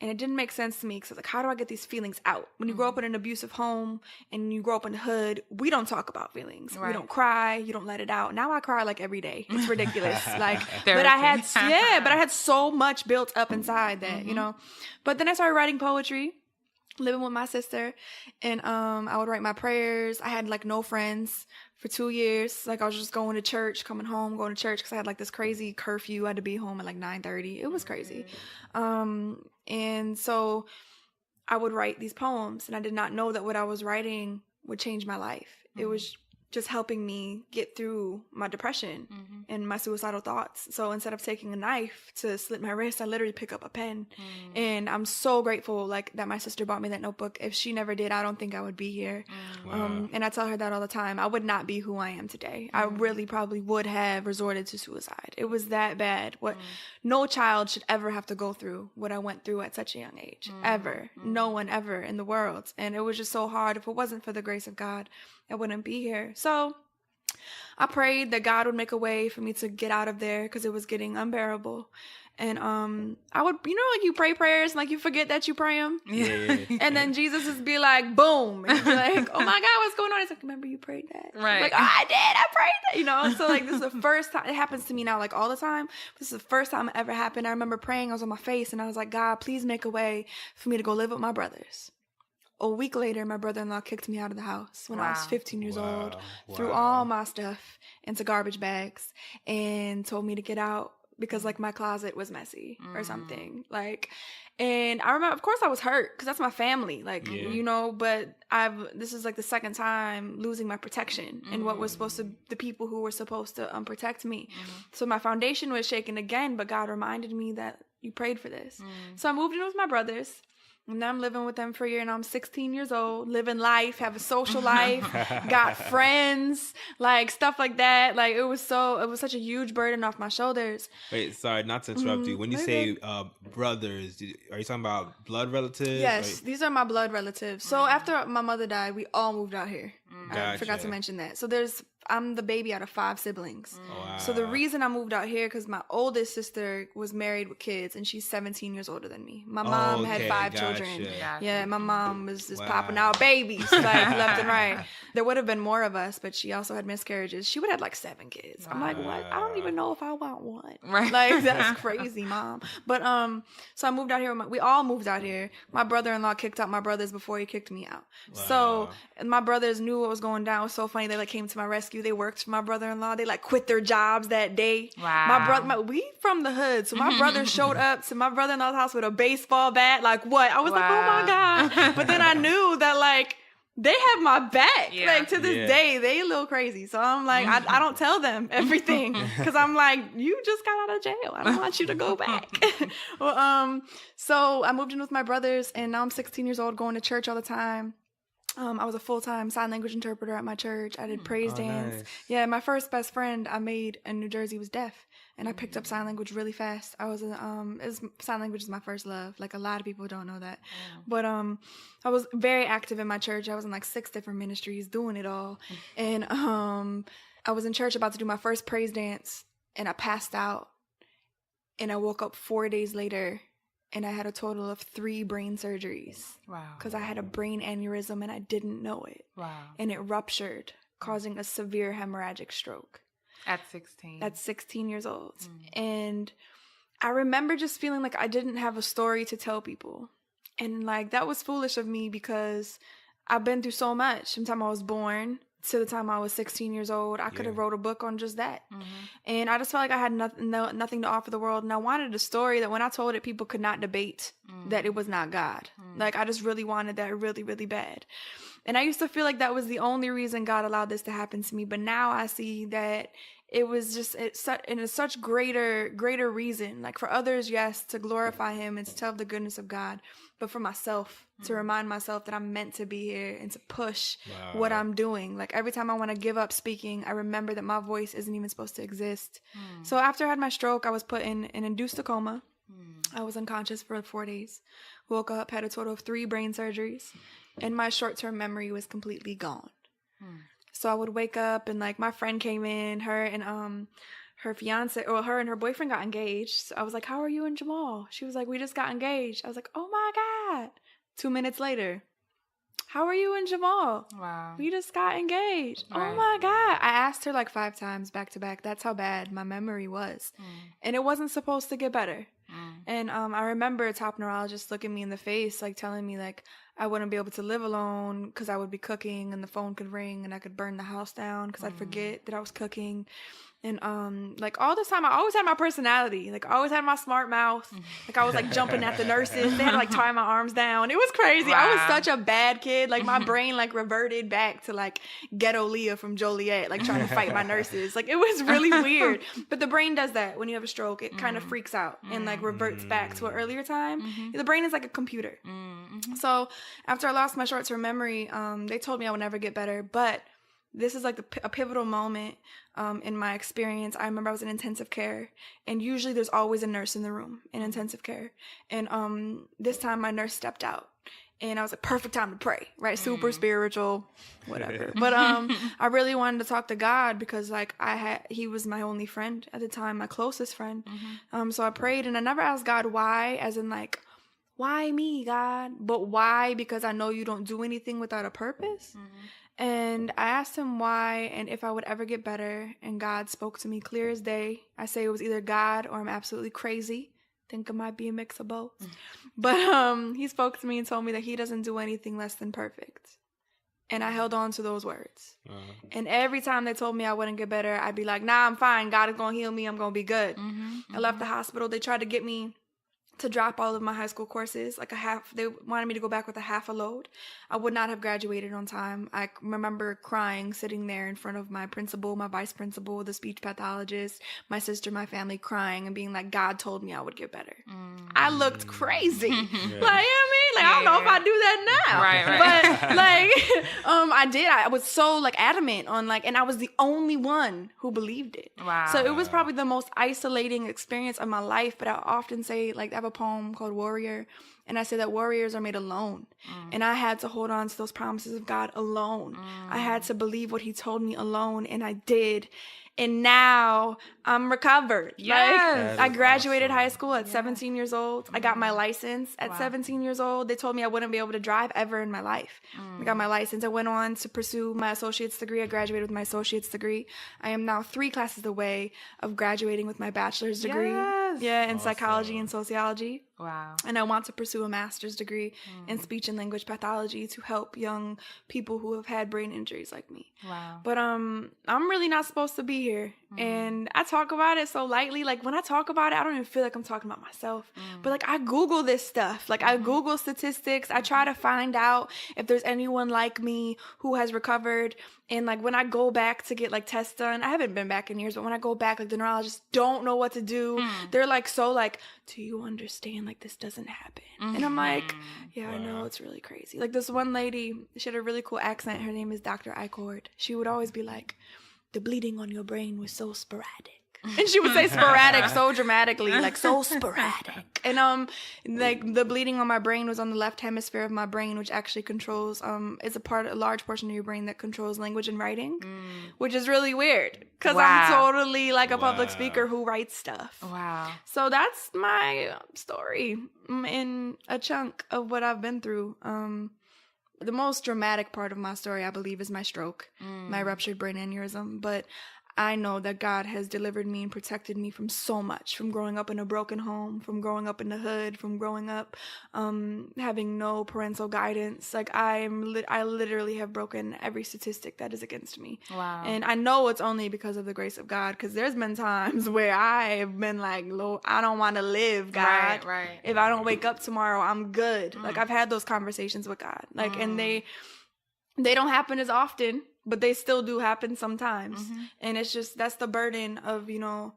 And it didn't make sense to me because I was like, how do I get these feelings out? When you grow up in an abusive home and you grow up in the hood, we don't talk about feelings. We don't cry. You don't let it out. Now I cry like every day. It's ridiculous. Like, but I had so much built up inside that, you know. But then I started writing poetry, living with my sister, and I would write my prayers. I had like no friends for 2 years. Like I was just going to church, coming home, going to church because I had like this crazy curfew. I had to be home at like 9:30. It was crazy. And so I would write these poems, and I did not know that what I was writing would change my life. It was just helping me get through my depression and my suicidal thoughts. So instead of taking a knife to slit my wrist, I literally pick up a pen. And I'm so grateful like that my sister bought me that notebook. If she never did, I don't think I would be here. And I tell her that all the time. I would not be who I am today. I really probably would have resorted to suicide. It was that bad. No child should ever have to go through what I went through at such a young age. Ever. No one ever in the world. And it was just so hard. If it wasn't for the grace of God, I wouldn't be here. So I prayed that God would make a way for me to get out of there because it was getting unbearable. And I would, like you pray prayers and like you forget that you pray them. Yeah. And then Jesus would be like, boom. And you'd be like, oh my God, what's going on? He's like, remember you prayed that? Right. Like, oh, I did. I prayed that. So like this is the first time. It happens to me now like all the time. This is the first time it ever happened. I remember praying. I was on my face and I was like, God, please make a way for me to go live with my brothers. A week later, my brother-in-law kicked me out of the house when I was 15 years old, threw all my stuff into garbage bags and told me to get out because like my closet was messy or something. And I remember, of course I was hurt because that's my family, but this is like the second time losing my protection and what was supposed to, the people who were supposed to protect me. So my foundation was shaken again, but God reminded me that you prayed for this. So I moved in with my brothers. And now I'm living with them for a year, and I'm 16 years old, living life, have a social life, got friends, like stuff like that. Like it was such a huge burden off my shoulders. Wait, sorry, not to interrupt you. When you say brothers, are you talking about blood relatives? Yes, these are my blood relatives. So after my mother died, we all moved out here. Gotcha. I forgot to mention that. So I'm the baby out of 5 siblings. Wow. So the reason I moved out here because my oldest sister was married with kids and she's 17 years older than me. My mom had 5 children. Gotcha. Yeah, my mom was just popping out babies like left and right. There would have been more of us, but she also had miscarriages. She would have like 7 kids. I'm like, what? I don't even know if I want one. Right. Like that's crazy, Mom. But so I moved out here. We all moved out here. My brother-in-law kicked out my brothers before he kicked me out. Wow. So and my brothers knew what was going down. It was so funny. They like came to my rescue. They worked for my brother-in-law. They like quit their jobs that day. Wow. We from the hood. So my brother showed up to my brother-in-law's house with a baseball bat. Like what? I was like, oh my God. But then I knew that like they have my back. Yeah. Like to this day, they a little crazy. So I'm like, I don't tell them everything because I'm like, you just got out of jail. I don't want you to go back. Well, so I moved in with my brothers and now I'm 16 years old going to church all the time. I was a full-time sign language interpreter at my church. I did praise dance. Nice. Yeah, my first best friend I made in New Jersey was deaf, and I picked up sign language really fast. Sign language is my first love. Like a lot of people don't know that, but I was very active in my church. I was in like 6 different ministries, doing it all, and I was in church about to do my first praise dance, and I passed out, and I woke up 4 days later. And I had a total of 3 brain surgeries. Wow. Because I had a brain aneurysm and I didn't know it. Wow. And it ruptured, causing a severe hemorrhagic stroke. At 16. At 16 years old. And I remember just feeling like I didn't have a story to tell people. And like that was foolish of me because I've been through so much from the time I was born to the time I was 16 years old. I could have wrote a book on just that. And I just felt like I had nothing to offer the world. And I wanted a story that when I told it, people could not debate that it was not God. Like I just really wanted that really, really bad. And I used to feel like that was the only reason God allowed this to happen to me. But now I see that it was just in a such greater reason. Like for others, yes, to glorify him and to tell the goodness of God. But for myself, to remind myself that I'm meant to be here and to push what I'm doing. Like every time I want to give up speaking, I remember that my voice isn't even supposed to exist. So after I had my stroke, I was put in an induced coma. I was unconscious for 4 days. Woke up, had a total of 3 brain surgeries. And my short-term memory was completely gone. So I would wake up and like my friend came in, her and her fiance, or her and her boyfriend got engaged. So I was like, how are you and Jamal? She was like, we just got engaged. I was like, oh my God. 2 minutes later, how are you and Jamal? Wow. We just got engaged. Right. Oh my God. I asked her like 5 times back to back. That's how bad my memory was. And it wasn't supposed to get better. And I remember a top neurologist looking me in the face, like telling me like I wouldn't be able to live alone because I would be cooking and the phone could ring and I could burn the house down because I'd forget that I was cooking. And like all this time I always had my personality. Like I always had my smart mouth. Like I was like jumping at the nurses. They had to like tie my arms down. It was crazy. Wow. I was such a bad kid. Like my brain like reverted back to like ghetto Leah from Joliet, like trying to fight my nurses. Like it was really weird. But the brain does that when you have a stroke. It kind of freaks out and like reverts back to an earlier time. The brain is like a computer. So after I lost my short-term memory, they told me I would never get better. But this is like a pivotal moment in my experience. I remember I was in intensive care, and usually there's always a nurse in the room in intensive care. And this time my nurse stepped out, And I was like, perfect time to pray, right? Super spiritual, whatever. But I really wanted to talk to God because like he was my only friend at the time, my closest friend. So I prayed and I never asked God why, as in like, why me, God? But why? Because I know you don't do anything without a purpose. And I asked him why and if I would ever get better. And God spoke to me clear as day. I say it was either God or I'm absolutely crazy. Think it might be a mix of both. But he spoke to me and told me that he doesn't do anything less than perfect. And I held on to those words. And every time they told me I wouldn't get better, I'd be like, nah, I'm fine. God is going to heal me. I'm going to be good. I left the hospital. They tried to get me to drop all of my high school courses, like they wanted me to go back with a half a load. I would not have graduated on time. I remember crying, sitting there in front of my principal, my vice principal, the speech pathologist, my sister, my family, crying and being like, God told me I would get better. I looked crazy. Like, you know what I mean? Like, I don't know if I do that now. Right. But like, I did. I was so like adamant on like, and I was the only one who believed it. Wow. So it was probably the most isolating experience of my life. But I often say, like, I have a poem called Warrior, and I say that warriors are made alone. And I had to hold on to those promises of God alone. I had to believe what he told me alone, and I did. And now I'm recovered. Yes. Like, I graduated high school at 17 years old. I got my license at 17 years old. They told me I wouldn't be able to drive ever in my life. I got my license. I went on to pursue my associate's degree. I graduated with my associate's degree. I am now 3 classes away of graduating with my bachelor's degree. Yes. Yeah, in psychology and sociology. Wow. And I want to pursue a master's degree in speech and language pathology to help young people who have had brain injuries like me. Wow. But I'm really not supposed to be here. And I talk about it so lightly. Like, when I talk about it, I don't even feel like I'm talking about myself. But like, I Google this stuff. Like, I Google statistics. I try to find out if there's anyone like me who has recovered. And like, when I go back to get like tests done, I haven't been back in years, but when I go back, like, the neurologists don't know what to do. They're like, so like, do you understand? Like, this doesn't happen. And I'm like, yeah, I know, it's really crazy. Like, this one lady, she had a really cool accent. Her name is Dr. Eichord. She would always be like, the bleeding on your brain was so sporadic. And she would say sporadic so dramatically, like, so sporadic. And like, the bleeding on my brain was on the left hemisphere of my brain, which actually controls it's a large portion of your brain that controls language and writing, which is really weird because I'm totally like a public speaker who writes stuff. Wow. So that's my story in a chunk of what I've been through. The most dramatic part of my story, I believe, is my stroke, my ruptured brain aneurysm. But I know that God has delivered me and protected me from so much, from growing up in a broken home, from growing up in the hood, from growing up having no parental guidance. Like, I literally have broken every statistic that is against me. Wow. And I know it's only because of the grace of God, because there's been times where I have been like, Lord, I don't want to live, God. Right. If I don't wake up tomorrow, I'm good. Like, I've had those conversations with God. Like, and they don't happen as often, but they still do happen sometimes. And it's just, that's the burden of, you know,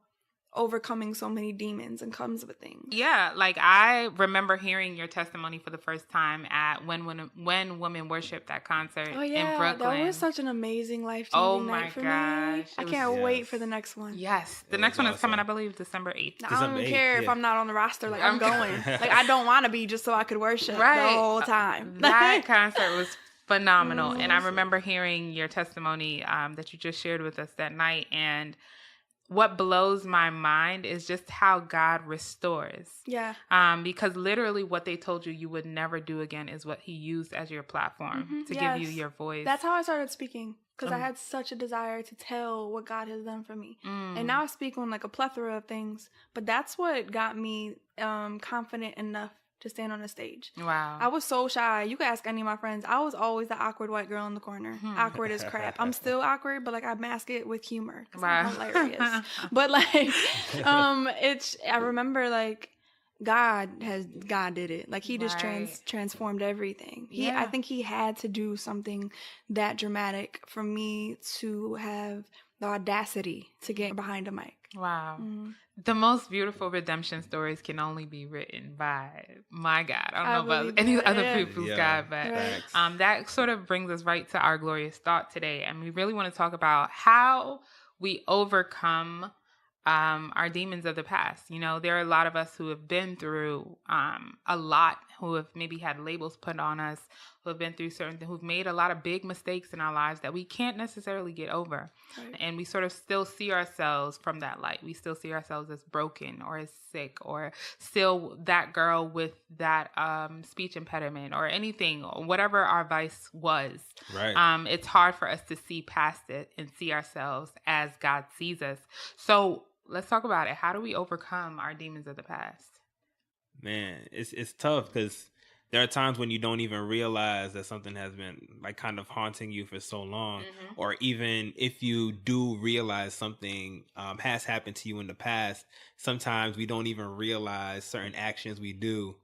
overcoming so many demons and comes with things. Yeah, like, I remember hearing your testimony for the first time at When Women Worship, that concert in Brooklyn. That was such an amazing, life-changing night for me. I can't wait for the next one. Yes, the next one is coming, I believe, December 8th. I don't care if I'm not on the roster. Like, I'm going. Like, I don't want to be just so I could worship the whole time. That concert was phenomenal. And I remember hearing your testimony that you just shared with us that night. And what blows my mind is just how God restores. Yeah. Because literally what they told you would never do again is what he used as your platform to give you your voice. That's how I started speaking, because I had such a desire to tell what God has done for me. And now I speak on like a plethora of things, but that's what got me confident enough to stand on the stage. Wow. I was so shy. You can ask any of my friends. I was always the awkward white girl in the corner. Awkward as crap. I'm still awkward, but like, I mask it with humor. Wow. I'm hilarious. But like, I remember like, God did it. Like, he just transformed everything. I think he had to do something that dramatic for me to have the audacity to get behind a mic. Wow. The most beautiful redemption stories can only be written by my God. I don't know about any other people's God, but that sort of brings us right to our glorious thought today. And we really want to talk about how we overcome our demons of the past. You know, there are a lot of us who have been through a lot, who have maybe had labels put on us, who have been through certain things, who've made a lot of big mistakes in our lives that we can't necessarily get over. Right. And we sort of still see ourselves from that light. We still see ourselves as broken or as sick or still that girl with that speech impediment or anything, or whatever our vice was. Right. It's hard for us to see past it and see ourselves as God sees us. So let's talk about it. How do we overcome our demons of the past? Man, it's tough because there are times when you don't even realize that something has been like kind of haunting you for so long. Mm-hmm. Or even if you do realize something has happened to you in the past, sometimes we don't even realize certain actions we do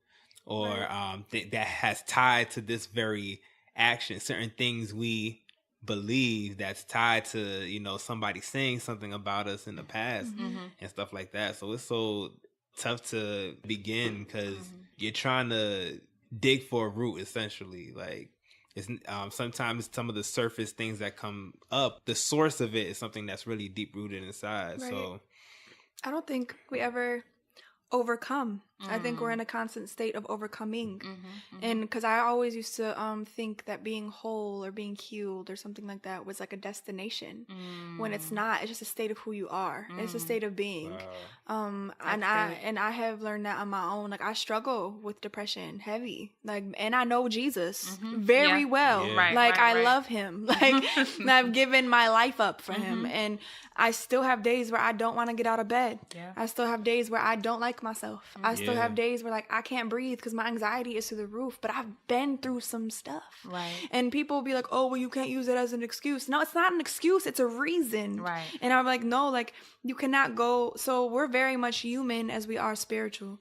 or that has tied to this very action, certain things we believe that's tied to, you know, somebody saying something about us in the past and stuff like that. So it's so tough to begin because you're trying to dig for a root, essentially. Like, it's sometimes some of the surface things that come up, the source of it is something that's really deep rooted inside. Right. So I don't think we ever overcome. I think we're in a constant state of overcoming. And because I always used to think that being whole or being healed or something like that was like a destination when it's not. It's just a state of who you are. It's a state of being. Wow. And I have learned that on my own. Like, I struggle with depression heavy, like, and I know Jesus very well. Yeah. Like, I love him. Like, I've given my life up for him, and I still have days where I don't want to get out of bed. Yeah. I still have days where I don't like myself. I still have days where, like, I can't breathe because my anxiety is through the roof, but I've been through some stuff. Right. And people will be like, oh, well, you can't use it as an excuse. No, it's not an excuse. It's a reason. Right. And I'm like, no, like, you cannot go. So we're very much human as we are spiritual.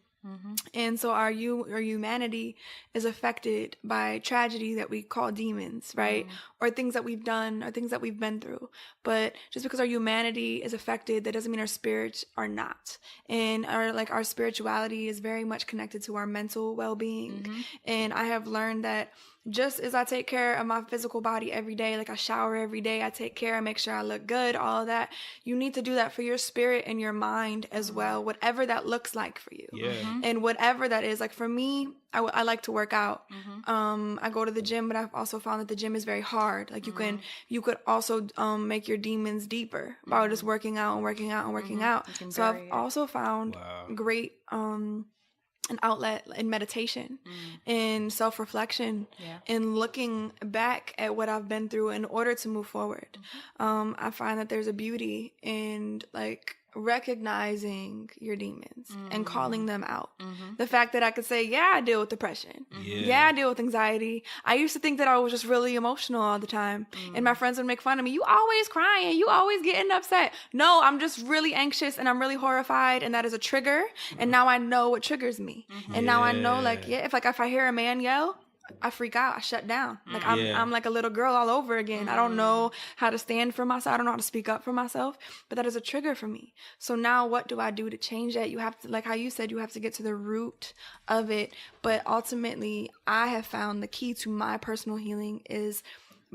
And so our humanity is affected by tragedy that we call demons, right? Or things that we've done or things that we've been through. But just because our humanity is affected, that doesn't mean our spirits are not. And our spirituality is very much connected to our mental well-being. And I have learned that just as I take care of my physical body every day, like I shower every day, I take care, I make sure I look good, all of that, you need to do that for your spirit and your mind as well, whatever that looks like for you. Yeah. And whatever that is. Like, for me, I like to work out. I go to the gym, but I've also found that the gym is very hard. Like, you could also make your demons deeper by just working out and working out and working out. So I've also found great an outlet in meditation and self-reflection and looking back at what I've been through in order to move forward. I find that there's a beauty in, like, recognizing your demons and calling them out. The fact that I could say, yeah, I deal with depression. Yeah, I deal with anxiety. I used to think that I was just really emotional all the time. And my friends would make fun of me. You always crying. You always getting upset. No, I'm just really anxious and I'm really horrified. And that is a trigger. And now I know what triggers me. And now I know, like, if I hear a man yell, I freak out. I shut down. Like, I'm like a little girl all over again. I don't know how to stand for myself. I don't know how to speak up for myself, but that is a trigger for me. So now what do I do to change that? You have to, like how you said, you have to get to the root of it. But ultimately, I have found the key to my personal healing is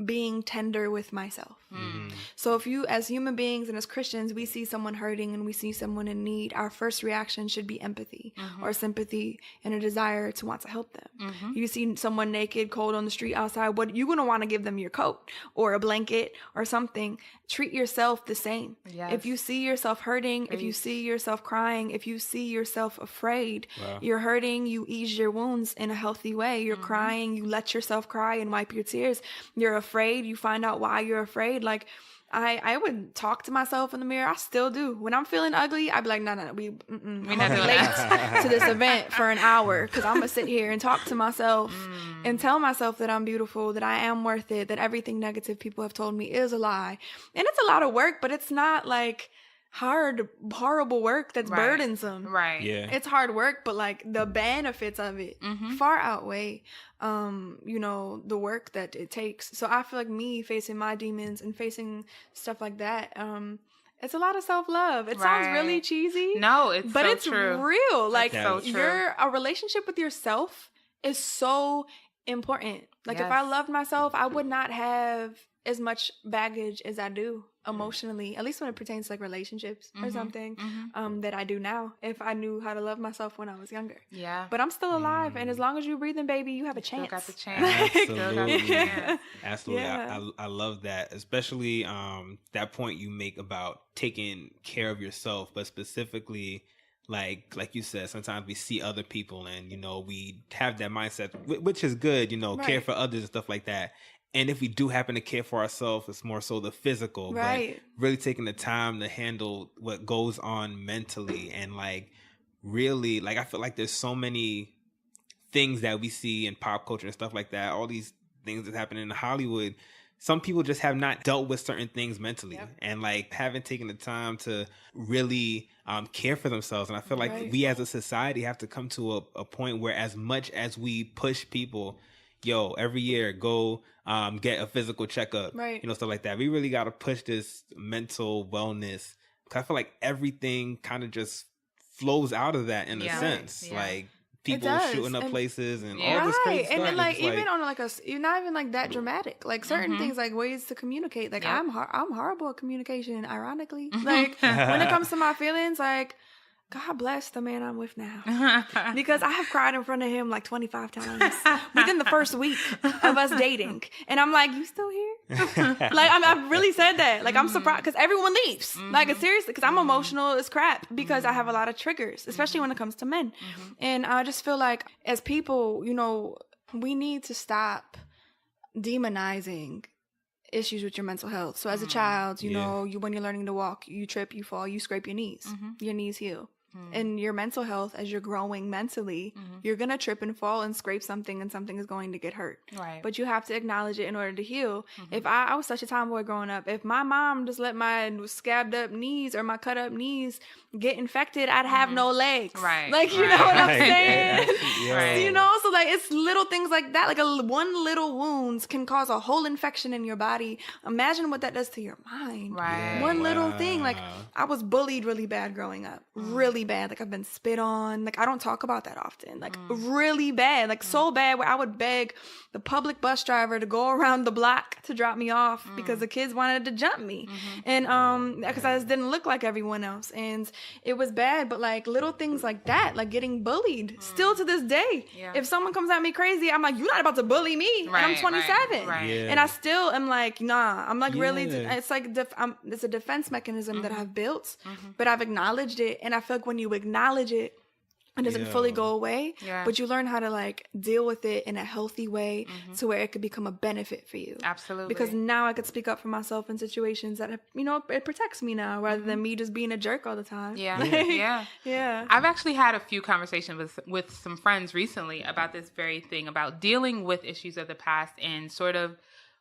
being tender with myself. So if you, as human beings and as Christians, we see someone hurting and we see someone in need, our first reaction should be empathy or sympathy and a desire to want to help them. You see someone naked, cold on the street outside, what you're going to want to give them your coat or a blanket or something. Treat yourself the same. Yes. If you see yourself hurting, if you see yourself crying, if you see yourself afraid, you're hurting, you ease your wounds in a healthy way. You're crying, you let yourself cry and wipe your tears. You're afraid, you find out why you're afraid. Like, I would talk to myself in the mirror. I still do. When I'm feeling ugly, I'd be like, no, we're not late to this event for an hour because I'm going to sit here and talk to myself and tell myself that I'm beautiful, that I am worth it, that everything negative people have told me is a lie. And it's a lot of work, but it's not like horrible work that's burdensome. Right. Yeah. It's hard work, but like the benefits of it far outweigh the work that it takes. So I feel like me facing my demons and facing stuff like that, it's a lot of self-love. It sounds really cheesy. No, but so it's true. real. Like, so true. A relationship with yourself is so important. Like, if I loved myself, I would not have as much baggage as I do. emotionally, at least when it pertains to like relationships or something, that I do now, if I knew how to love myself when I was younger. Yeah. But I'm still alive, and as long as you're breathing, baby, you have a chance. Still got the chance. Still got the Absolutely. chance. Absolutely. Yeah. I love that, especially that point you make about taking care of yourself, but specifically like you said, sometimes we see other people and, you know, we have that mindset, which is good, you know, care Right. for others and stuff like that. And if we do happen to care for ourselves, it's more so the physical, Right. but really taking the time to handle what goes on mentally. And like, really, like, I feel like there's so many things that we see in pop culture and stuff like that, all these things that happen in Hollywood. Some people just have not dealt with certain things mentally, and like haven't taken the time to really care for themselves. And I feel like we as a society have to come to a point where, as much as we push people, every year go get a physical checkup, Right. you know, stuff like that. We really got to push this mental wellness, because I feel like everything kind of just flows out of that in a sense. Yeah. Like people does. shooting up And- places and Yeah. all this crazy stuff. And then like It's even on like you're not even like that dramatic. Like certain things, like ways to communicate. Like Yep. I'm horrible at communication. Ironically, like when it comes to my feelings, like God bless the man I'm with now, because I have cried in front of him like 25 times within the first week of us dating, and I'm like, you still here? Like I've really said that. Like I'm surprised because everyone leaves. Like it's seriously, because I'm emotional as crap because I have a lot of triggers, especially when it comes to men, and I just feel like as people, you know, we need to stop demonizing issues with your mental health. So as a child, you know, when you're learning to walk, you trip, you fall, you scrape your knees. Your knees heal. And your mental health, as you're growing mentally, you're going to trip and fall and scrape something, and something is going to get hurt. Right. But you have to acknowledge it in order to heal. If I was such a tomboy growing up, if my mom just let my scabbed up knees or my cut up knees get infected, I'd have no legs. Right. Like, you know what I'm Right. saying? Right. You know, so like it's little things like that. Like one little wounds can cause a whole infection in your body. Imagine what that does to your mind. Right. One little thing. Like Wow. I was bullied really bad growing up. Really bad. Like I've been spit on. Like I don't talk about that often. Like really bad. Like so bad where I would beg the public bus driver to go around the block to drop me off because the kids wanted to jump me. And because I just didn't look like everyone else. And it was bad. But like little things like that, like getting bullied, still to this day. Yeah. If someone comes at me crazy, I'm like, you're not about to bully me. Right, And I'm 27. right. Yeah. And I still am like, nah. I'm like really, Yeah. it's like it's a defense mechanism that I've built, but I've acknowledged it. And I feel like when you acknowledge it, it doesn't fully go away, Yeah. but you learn how to like deal with it in a healthy way to where it could become a benefit for you. Absolutely. Because now I could speak up for myself in situations that, you know, it protects me now rather than me just being a jerk all the time. Yeah. Like, Yeah. Yeah. I've actually had a few conversations with some friends recently about this very thing, about dealing with issues of the past and sort of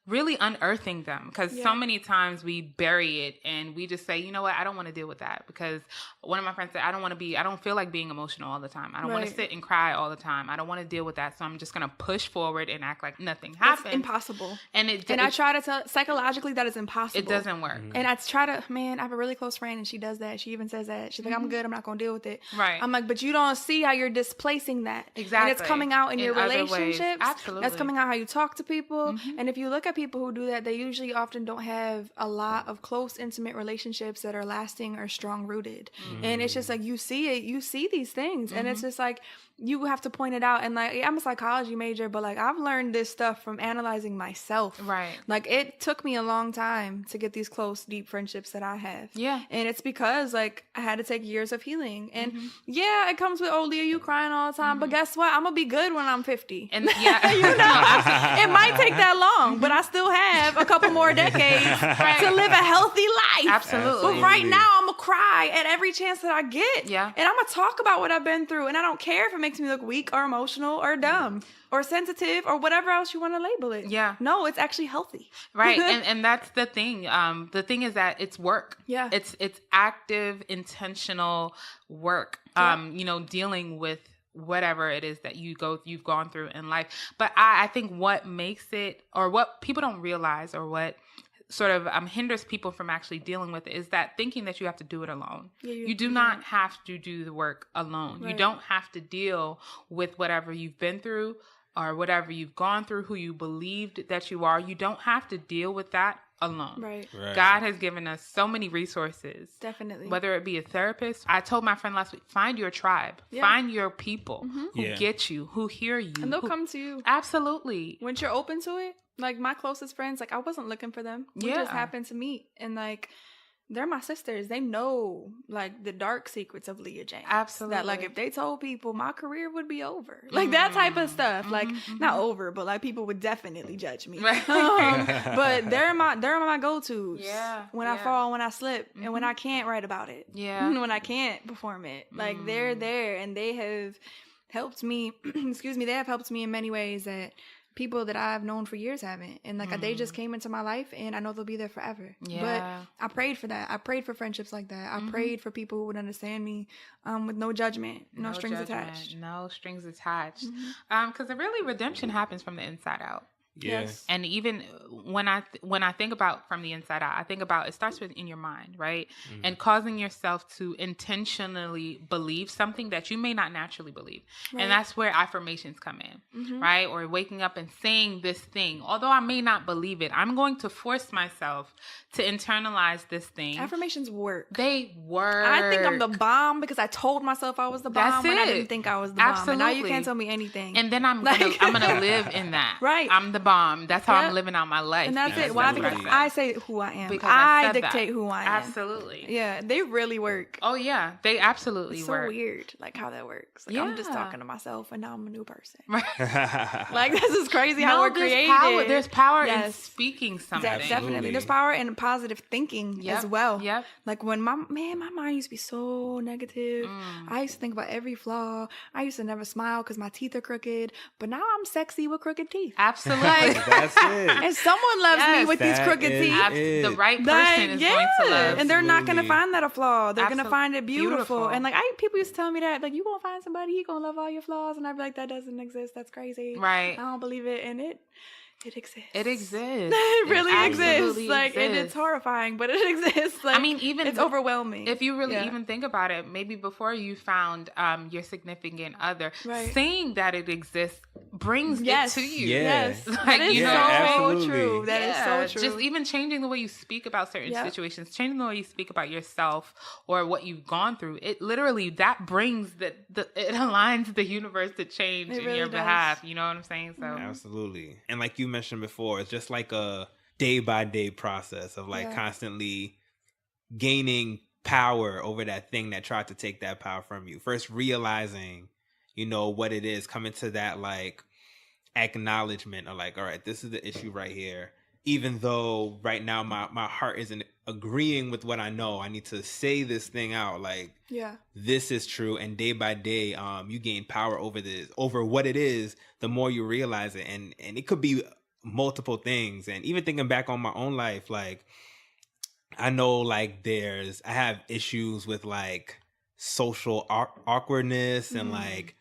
really unearthing them, because so many times we bury it and we just say, you know what, I don't want to deal with that, because one of my friends said, I don't feel like being emotional all the time. I don't want to Right. sit and cry all the time. I don't want to deal with that. So I'm just going to push forward and act like nothing happened. It's impossible. And I try to tell psychologically that is impossible. it doesn't work. And I try to, man, I have a really close friend and she does that. She even says that. She's like, I'm good. I'm not going to deal with it. Right. I'm like, but you don't see how you're displacing that. Exactly. And it's coming out in your other ways. relationships. Absolutely. That's coming out how you talk to people. And if you look at people who do that, they usually often don't have a lot of close, intimate relationships that are lasting or strong rooted. And it's just like, you see it, you see these things. And it's just like, you have to point it out. And like, I'm a psychology major, but like I've learned this stuff from analyzing myself. Right. Like it took me a long time to get these close, deep friendships that I have. Yeah. And it's because like I had to take years of healing. And yeah, it comes with, oh, Leah, you crying all the time. But guess what? I'm going to be good when I'm 50. And yeah, You know, it might take that long, but I still have a couple more decades to live a healthy life. Absolutely. But right now, I'm going to cry at every chance that I get. Yeah. And I'm going to talk about what I've been through. And I don't care if it makes me look weak or emotional or dumb or sensitive or whatever else you want to label it. Yeah. No, it's actually healthy. Right. And that's the thing. The thing is that it's work. Yeah. It's active, intentional work. You know, dealing with whatever it is that you've gone through in life. But I think what makes it, or what people don't realize, or what sort of hinders people from actually dealing with it, is that thinking that you have to do it alone. Yeah, you do not have to do the work alone. You Right. don't have to deal with whatever you've been through or whatever you've gone through, who you believed that you are. You don't have to deal with that alone. Right. God has given us so many resources. Definitely. Whether it be a therapist. I told my friend last week, find your tribe. Yeah. Find your people who get you, who hear you. And they'll come to you. Absolutely. Once you're open to it. Like, my closest friends, like, I wasn't looking for them. We just happened to meet. And, like, they're my sisters. They know, like, the dark secrets of Leah James. Absolutely. That, like, if they told people, my career would be over. Like, that type of stuff. Like, not over, but, like, people would definitely judge me. Right. But they're my go-tos. Yeah. When I fall, when I slip, and when I can't write about it. Yeah. When I can't perform it. Like, they're there, and they have helped me. Excuse me. They have helped me in many ways that people that I've known for years haven't. And like they just came into my life, and I know they'll be there forever. Yeah. But I prayed for that. I prayed for friendships like that. I prayed for people who would understand me with no judgment, no strings attached. No strings attached. Because really redemption happens from the inside out. Yeah. Yes. And even when I think about from the inside out, I think about it starts with in your mind, right? And causing yourself to intentionally believe something that you may not naturally believe. Right. And that's where affirmations come in, right? Or waking up and saying this thing. Although I may not believe it, I'm going to force myself to internalize this thing. Affirmations work. They work. I think I'm the bomb because I told myself I was the bomb That's when I it. didn't think I was the bomb. And now you Absolutely. can't tell me anything. And then I'm Like- gonna live in that. Right. I'm the bomb. That's how Yep. I'm living out my life. And that's because it. Why? that's what Because I I said. say who I am. Because I said dictate that. who I am. Absolutely. Yeah, they really work. Oh yeah, they absolutely It's so work. weird, like how that works. Like I'm just Yeah. talking to myself, and now I'm a new person. Right. Like this is crazy how we're there's created. power. There's power in Yes. speaking something. Definitely. There's power in positive thinking Yep. as well. Yep. Like when my mind used to be so negative. I used to think about every flaw. I used to never smile because my teeth are crooked. But now I'm sexy with crooked teeth. Absolutely. That's it. And someone loves me Yes. with these That crooked is teeth. it. The right person Like, is going to love. and they're not gonna Absolutely. find that a flaw. They're gonna find it beautiful. Beautiful. And like people used to tell me that, like, you gonna find somebody, he gonna love all your flaws, and I'd be like, that doesn't exist. That's crazy. Right. I don't believe it, and it exists. It exists. It really exists. absolutely Like and it's exists. horrifying, but it exists. Like, I mean, even it's overwhelming. If you really Yeah. even think about it, maybe before you found your significant other, Right. saying that it exists brings Yes. it to you. Yeah. Yes, Like, that is you so know, absolutely. true. That is Yeah, so true. Just even changing the way you speak about certain Yep. situations, changing the way you speak about yourself or what you've gone through. It literally that brings it aligns the universe to change It in really your does. behalf. You know what I'm saying? So Absolutely. And like you mentioned before, it's just like a day by day process of like Yeah. constantly gaining power over that thing that tried to take that power from you. First realizing, what it is, coming to that like acknowledgement of like, all right, this is the issue right here. Even though right now my heart isn't agreeing with what I know, I need to say this thing out. Like, yeah. this is true. And day by day, you gain power over what it is, the more you realize it. And it could be multiple things. And even thinking back on my own life, like, I know like I have issues with like social awkwardness and like,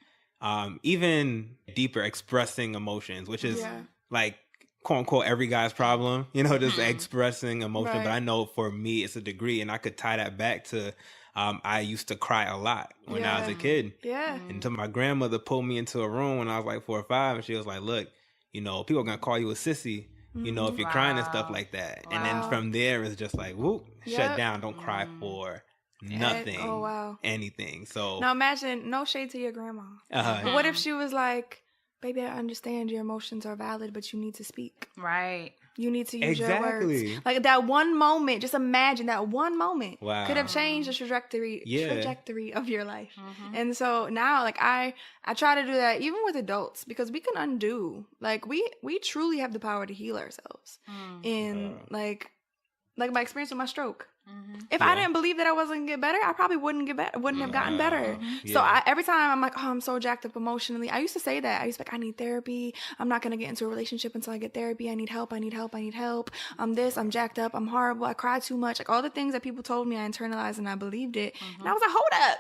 even deeper expressing emotions, which is like, quote unquote, every guy's problem, just expressing emotion. Right. But I know for me, it's a degree, and I could tie that back to, I used to cry a lot when I was a kid. Yeah. Until my grandmother pulled me into a room when I was like 4 or 5, and she was like, look, people are going to call you a sissy, if you're crying and stuff like that. And then from there, it's just like, whoop, shut down. Don't cry for nothing. Oh, wow. Anything. So Now imagine, no shade to your grandma. But what if she was like, baby, I understand your emotions are valid, but you need to speak. right. You need to use your Exactly. words. Like that one moment, just imagine that one moment Wow. could have changed the trajectory of your life. Mm-hmm. And so now, like I try to do that even with adults because we can undo. Like we truly have the power to heal ourselves. In like my experience with my stroke. If I didn't believe that I wasn't gonna get better, I probably wouldn't have gotten better. So every time I'm like, oh, I'm so jacked up emotionally. I used to say that. I used to be like, I need therapy. I'm not gonna get into a relationship until I get therapy. I need help. I'm this. I'm jacked up. I'm horrible. I cry too much. Like all the things that people told me, I internalized and I believed it. And I was like, hold up.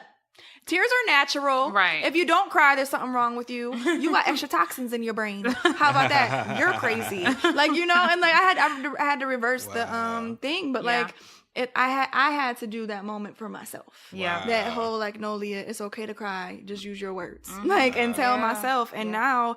Tears are natural. Right. If you don't cry, there's something wrong with you. You got extra toxins in your brain. How about that? You're crazy. Like, and like I had to reverse the thing, but like I had to do that moment for myself. Yeah. That whole like, no, Leah, it's okay to cry. Just use your words. Like, and tell myself. And now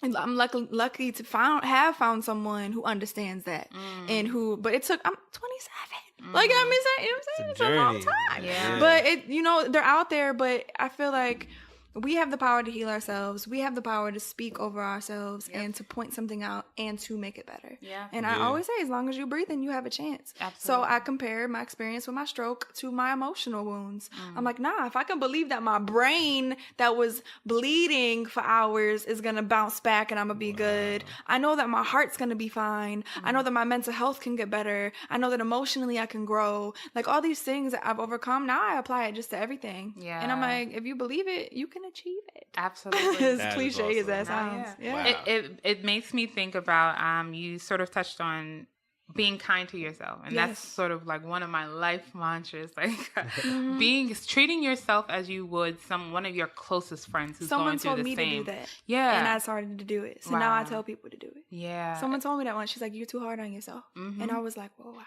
I'm lucky to have found someone who understands that and but it took, I'm 27. Like, I mean, you know what I'm saying? It's a long time. Yeah. But they're out there, but I feel like we have the power to heal ourselves. We have the power to speak over ourselves and to point something out and to make it better. Yeah. And I always say, as long as you're breathing, you have a chance. Absolutely. So I compare my experience with my stroke to my emotional wounds. I'm like, nah, if I can believe that my brain that was bleeding for hours is going to bounce back and I'm going to be good. I know that my heart's going to be fine. I know that my mental health can get better. I know that emotionally I can grow. Like, all these things that I've overcome, now I apply it just to everything. Yeah. And I'm like, if you believe it, you can achieve it. Absolutely. As cliche as that sounds. Yeah. Yeah. It makes me think about, you sort of touched on being kind to yourself. And that's sort of like one of my life mantras, like treating yourself as you would one of your closest friends who's Someone going through told the me same. to do that. Yeah. And I started to do it. So now I tell people to do it. Yeah. Someone told me that once. She's like, you're too hard on yourself. And I was like, whoa, I am.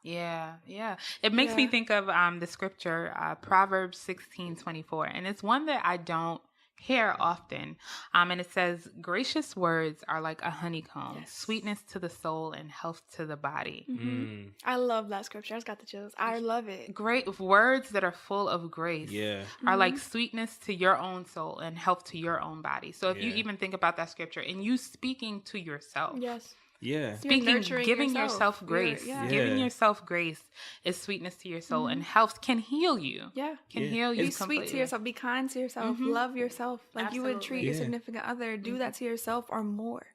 Yeah. It makes me think of the scripture, Proverbs 16:24. And it's one that I don't hear often. And it says, gracious words are like a honeycomb, sweetness to the soul and health to the body. I love that scripture. I just got the chills. I love it. Great words that are full of grace are like sweetness to your own soul and health to your own body. So if you even think about that scripture and you speaking to yourself. Yes. Yeah. Speaking, giving yourself grace. Giving yourself grace is sweetness to your soul, and health can heal you. Yeah. Can heal you Be completely. sweet to yourself. Be kind to yourself. Love yourself. Like you would treat your significant other. Do that to yourself or more.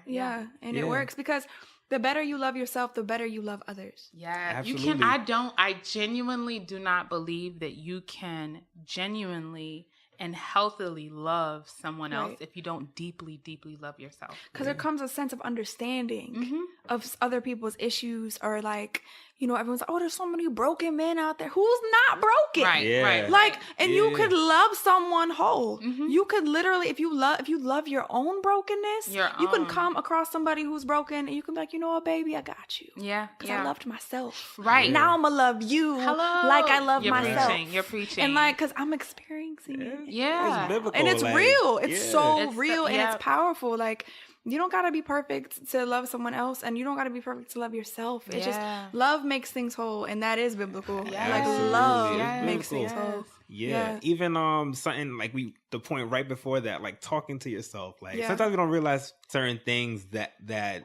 Yeah. And it works because the better you love yourself, the better you love others. Yeah. Absolutely. I genuinely do not believe that you can genuinely and healthily love someone else if you don't deeply, deeply love yourself. Because there comes a sense of understanding of other people's issues, or like, you know, everyone's like, oh, there's so many broken men out there. Who's not broken? Right. Like, and you could love someone whole. You could literally, if you love your own brokenness, you can come across somebody who's broken and you can be like, you know what, baby, I got you. Yeah. Because I loved myself. Right. Now I'm going to love you like I love myself. You're preaching. And like, because I'm experiencing it. Yeah. It's biblical, And it's like, real. It's so It's real and yeah. it's powerful. Like, you don't got to be perfect to love someone else, and you don't got to be perfect to love yourself. It's just love makes things whole, and that is biblical. Yeah. Like, Absolutely. love makes Biblical. things whole. Yeah. Even something like the point right before that, like talking to yourself. Like sometimes we don't realize certain things that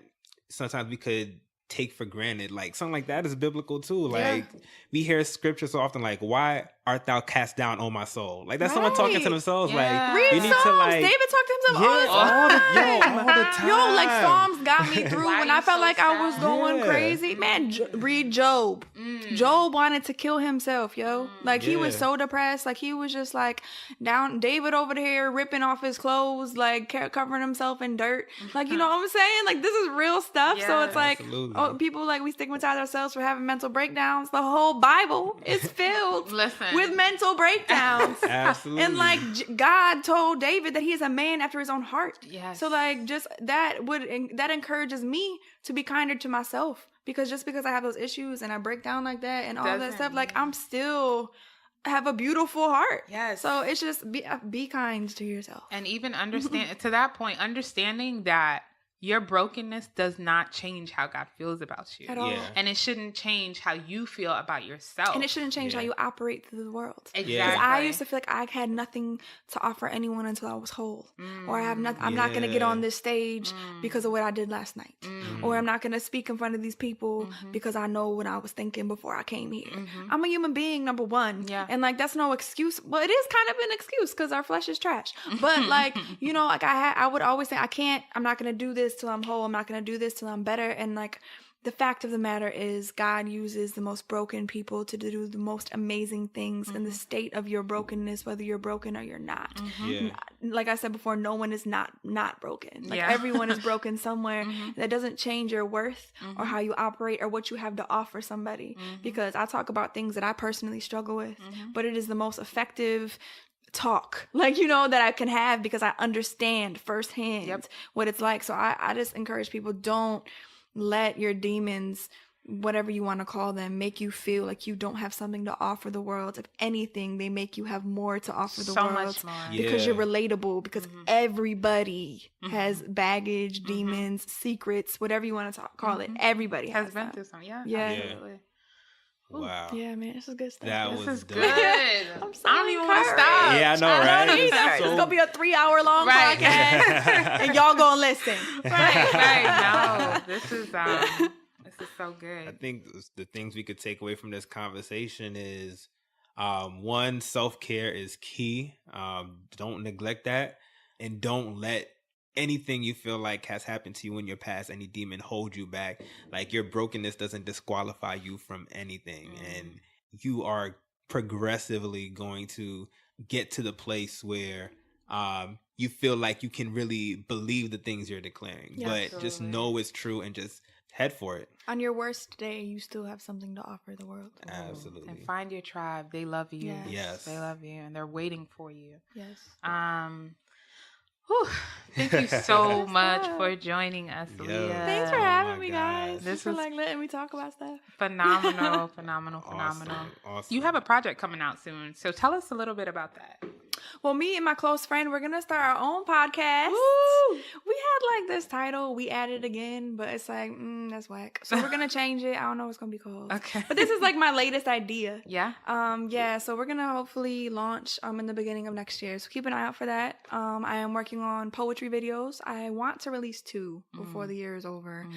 sometimes we could take for granted. Like something like that is biblical too. Like we hear scripture so often, like, why art thou cast down, O my soul? Like that's someone talking to themselves. Like read you need Psalms. to like David talked to himself all the time. all the time. Yo, like Psalms got me through Why when you I felt so like I was sad? going crazy. Man, read Job. Job wanted to kill himself, yo. Like he was so depressed. Like he was just like down. David over there ripping off his clothes, like covering himself in dirt. Like, you know what I'm saying? Like this is real stuff. So it's like, people like we stigmatize ourselves for having mental breakdowns. The whole Bible is filled with mental breakdowns. Absolutely. And like God told David that he is a man after his own heart. Yes. So like just that encourages me to be kinder to myself, because just because I have those issues and I break down like that and all that stuff, like I'm still have a beautiful heart. Yes. So it's just be kind to yourself. And even understand to that point, understanding that your brokenness does not change how God feels about you. At all. And it shouldn't change how you feel about yourself. And it shouldn't change how you operate through the world. Exactly. Because I used to feel like I had nothing to offer anyone until I was whole. Or I have nothing. I'm not going to get on this stage because of what I did last night. Or I'm not going to speak in front of these people because I know what I was thinking before I came here. I'm a human being, number one. Yeah. And like, that's no excuse. Well, it is kind of an excuse because our flesh is trash. But like, you know, like I would always say, I'm not going to do this till I'm whole. I'm not going to do this till I'm better. And like, the fact of the matter is God uses the most broken people to do the most amazing things in the state of your brokenness, whether you're broken or you're not. Like I said before, no one is not broken. Like everyone is broken somewhere. That doesn't change your worth or how you operate or what you have to offer somebody. Because I talk about things that I personally struggle with, but it is the most effective talk, like, you know, that I can have because I understand firsthand what it's like. So I just encourage people, don't let your demons whatever you want to call them, make you feel like you don't have something to offer the world. If anything, they make you have more to offer the So world. much more. Because Yeah. you're relatable, because everybody has baggage, demons, secrets, whatever you want to call it. Everybody Has has been that. through something. Yeah, Yeah. absolutely. Wow. Yeah, man, this is good stuff. That This was is dope. good. I'm so I don't even want to encouraged. stop. Yeah, I know, I right? don't This is either. so- It's gonna be a 3-hour-long Right. podcast, and y'all gonna listen. Right. No, this is so I good. think the things we could take away from this conversation is, one, self-care is key. Don't neglect that, and don't let anything you feel like has happened to you in your past, any demon, hold you back. Like, your brokenness doesn't disqualify you from anything, and you are progressively going to get to the place where you feel like you can really believe the things you're declaring. Yeah, but just absolutely. know it's true and just head for it. On your worst day, you still have something to offer the world. Absolutely. And find your tribe. They love you. Yes. Yes. They love you, and they're waiting for you. Yes. Whew. Thank you so much for joining us, Yo. Leah. Thanks for Oh having my me, gosh. guys. This This for was- like letting me talk about stuff. Phenomenal, phenomenal. Awesome. You have a project coming out soon, so tell us a little bit about that. Well, me and my close friend, we're gonna start our own podcast. Woo! We had like this title, we added again, but it's like, that's whack. So we're gonna change it. I don't know what it's gonna be called. Okay. But this is like my latest idea. Yeah. Yeah, so we're gonna hopefully launch in the beginning of next year. So keep an eye out for that. I am working on poetry videos. I want to release 2 before the year is over.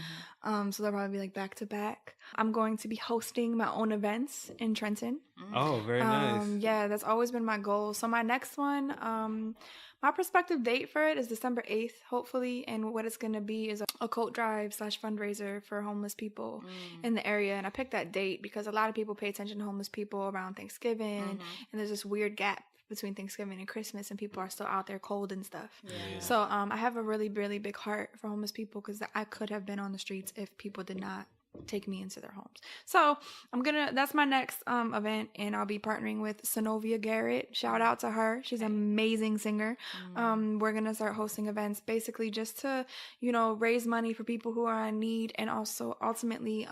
So they'll probably be like back to back. I'm going to be hosting my own events in Trenton. Oh, very nice. Yeah, that's always been my goal. So my next one, my prospective date for it is December 8th, hopefully. And what it's going to be is a coat drive / fundraiser for homeless people in the area. And I picked that date because a lot of people pay attention to homeless people around Thanksgiving. And there's this weird gap between Thanksgiving and Christmas, and people are still out there cold and stuff. Yeah. So I have a really, really big heart for homeless people because I could have been on the streets if people did not take me into their homes. So that's my next event, and I'll be partnering with Synovia Garrett. Shout out to her. She's an amazing singer. We're gonna start hosting events basically just to, raise money for people who are in need, and also ultimately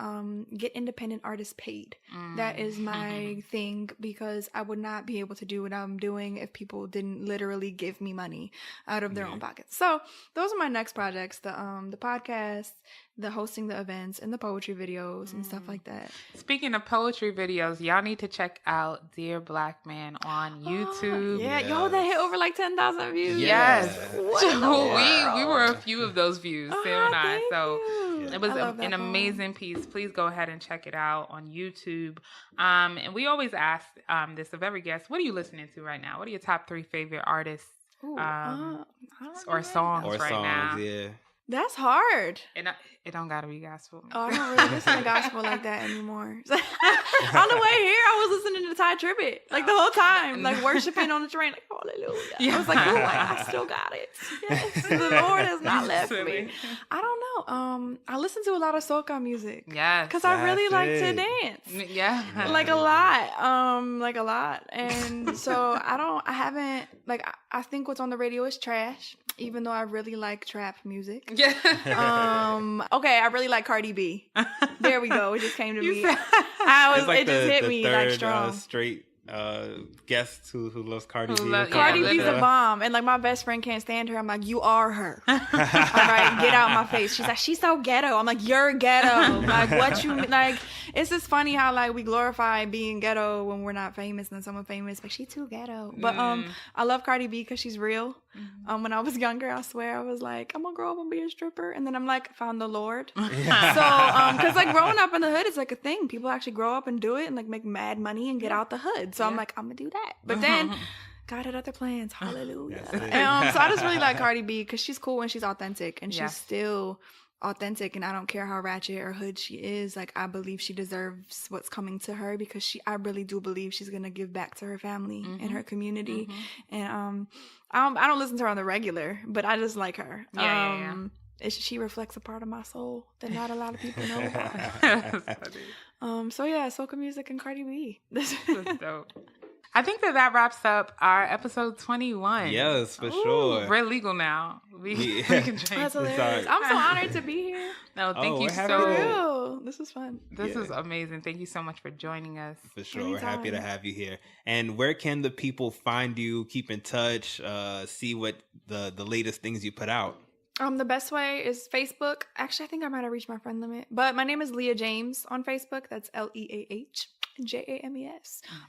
get independent artists paid. That is my thing, because I would not be able to do what I'm doing if people didn't literally give me money out of their own pockets. So those are my next projects, the podcast, the hosting the events, and the poetry videos and stuff like that. Speaking of poetry videos, y'all need to check out Dear Black Man on YouTube. Yeah, yo, that hit over like 10,000 views. Yes. What in the world? We were a few of those views, Sam and I. thank So you. it was I love that an poem. amazing piece. Please go ahead and check it out on YouTube. And we always ask this of every guest, what are you listening to right now? What are your top 3 favorite artists Ooh, I don't or know. songs Or right songs, now? yeah. That's hard. And it don't gotta be gospel. Oh, I don't really listen to gospel like that anymore. On the way here, I was listening to Ty Tribbett like the whole time, like worshiping on the train, like hallelujah. I was like, oh, I still got it. Yes, the Lord has not left me. I don't know. I listen to a lot of soca music. Yes. Because I really That's like it. to dance. Yeah. Like a lot. And so I think what's on the radio is trash, even though I really like trap music. Yeah. Okay, I really like Cardi B. There we go. It just came to You me. said- It just hit me like strong. Straight guest who loves Cardi Who B. loves- Cardi yeah, B's a literally. bomb, and like my best friend can't stand her. I'm like, you are her. All right, get out my face. She's like, she's so ghetto. I'm like, you're ghetto. Like, what you like? It's just funny how like we glorify being ghetto when we're not famous, and then someone famous, like she too ghetto. But I love Cardi B because she's real. When I was younger, I swear I was like, I'm gonna grow up and be a stripper, and then I'm like, found the Lord. So, because like growing up in the hood is like a thing. People actually grow up and do it and like make mad money and get out the hood. So I'm like, I'm gonna do that. But then God had other plans. Hallelujah. That's it. And, so I just really like Cardi B because she's cool and she's authentic, and she's Yes. still authentic, and I don't care how ratchet or hood she is. Like, I believe she deserves what's coming to her because I really do believe she's gonna give back to her family and her community. And I don't listen to her on the regular, but I just like her. She reflects a part of my soul that not a lot of people know about. So yeah, soca music and Cardi B. That's dope. I think that wraps up our episode 21. Yes, for sure. We're legal now. We can drink. That's hilarious. I'm so honored to be here. No, thank you we're happy so to- Real. This was fun. This is amazing. Thank you so much for joining us. For sure. We're happy to Anytime. have you here. And where can the people find you, keep in touch, see what the latest things you put out? The best way is Facebook. Actually, I think I might have reached my friend limit. But my name is Leah James on Facebook. That's LeahJames.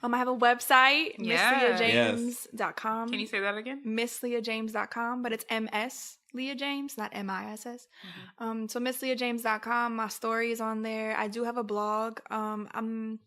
I have a website, Yeah. MissLeahJames.com. Can you say that again? MissLeahJames.com, but it's MS Leah James, not MISS. So MissLeahJames.com. My story is on there. I do have a blog. I'm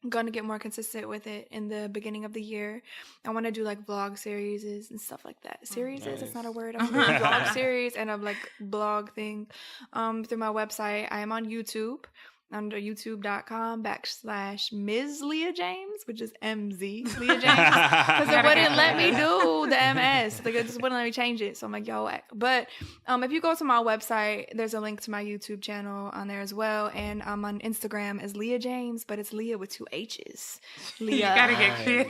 gonna get more consistent with it in the beginning of the year. I want to do like vlog series and stuff like that. Series, it's not a word. I'm doing vlog series and a like blog thing through my website. I am on YouTube under youtube.com/Ms. Leah James, which is MZ Leah James, because it wouldn't let me do the MS. Like, it just wouldn't let me change it. So I'm like, yo, whack. But if you go to my website, there's a link to my YouTube channel on there as well. And I'm on Instagram as Leah James, but it's Leah with 2 H's. Leah. You gotta get clear.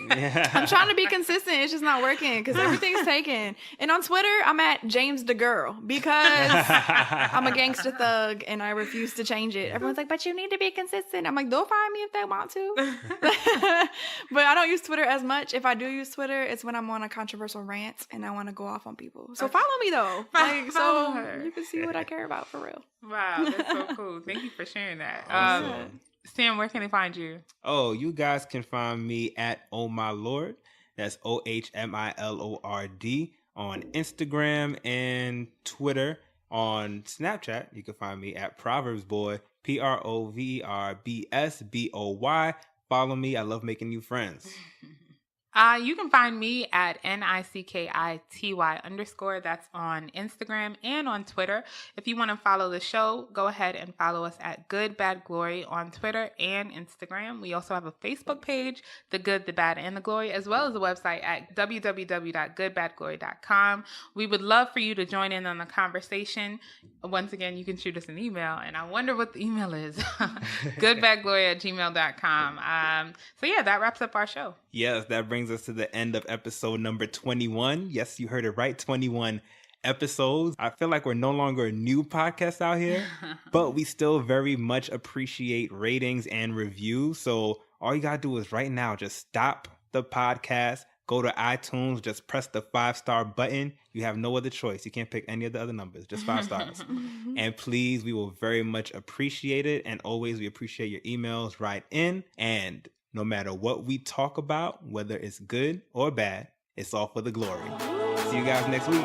I'm trying to be consistent. It's just not working because everything's taken. And on Twitter, I'm at James the Girl because I'm a gangster thug and I refuse to change it. Everyone's like, but you need to be consistent. I'm like, they'll find me if they want to. But I don't use Twitter as much. If I do use Twitter, it's when I'm on a controversial rant and I want to go off on people. So follow me though. Like, Follow so her. you can see what I care about for real. Wow, that's so cool. Thank you for sharing that. Awesome. Sam, where can they find you? Oh, you guys can find me at Oh My Lord. That's OHMILORD on Instagram and Twitter. On Snapchat, you can find me at Proverbs Boy, PROVERBSBOY. Follow me. I love making new friends. You can find me at NICKITY_. That's on Instagram and on Twitter. If you want to follow the show, go ahead and follow us at Good Bad Glory on Twitter and Instagram. We also have a Facebook page, The Good, the Bad, and the Glory, as well as a website at www.goodbadglory.com. We would love for you to join in on the conversation. Once again, you can shoot us an email, and I wonder what the email is. goodbadglory@gmail.com. So yeah, that wraps up our show. Yes, that brings us to the end of episode number 21. Yes, you heard it right, 21 episodes. I feel like we're no longer a new podcast out here, but we still very much appreciate ratings and reviews. So all you got to do is right now, just stop the podcast, go to iTunes, just press the 5-star button. You have no other choice. You can't pick any of the other numbers, just 5 stars. And please, we will very much appreciate it. And always, we appreciate your emails right in. And no matter what we talk about, whether it's good or bad, it's all for the glory. See you guys next week.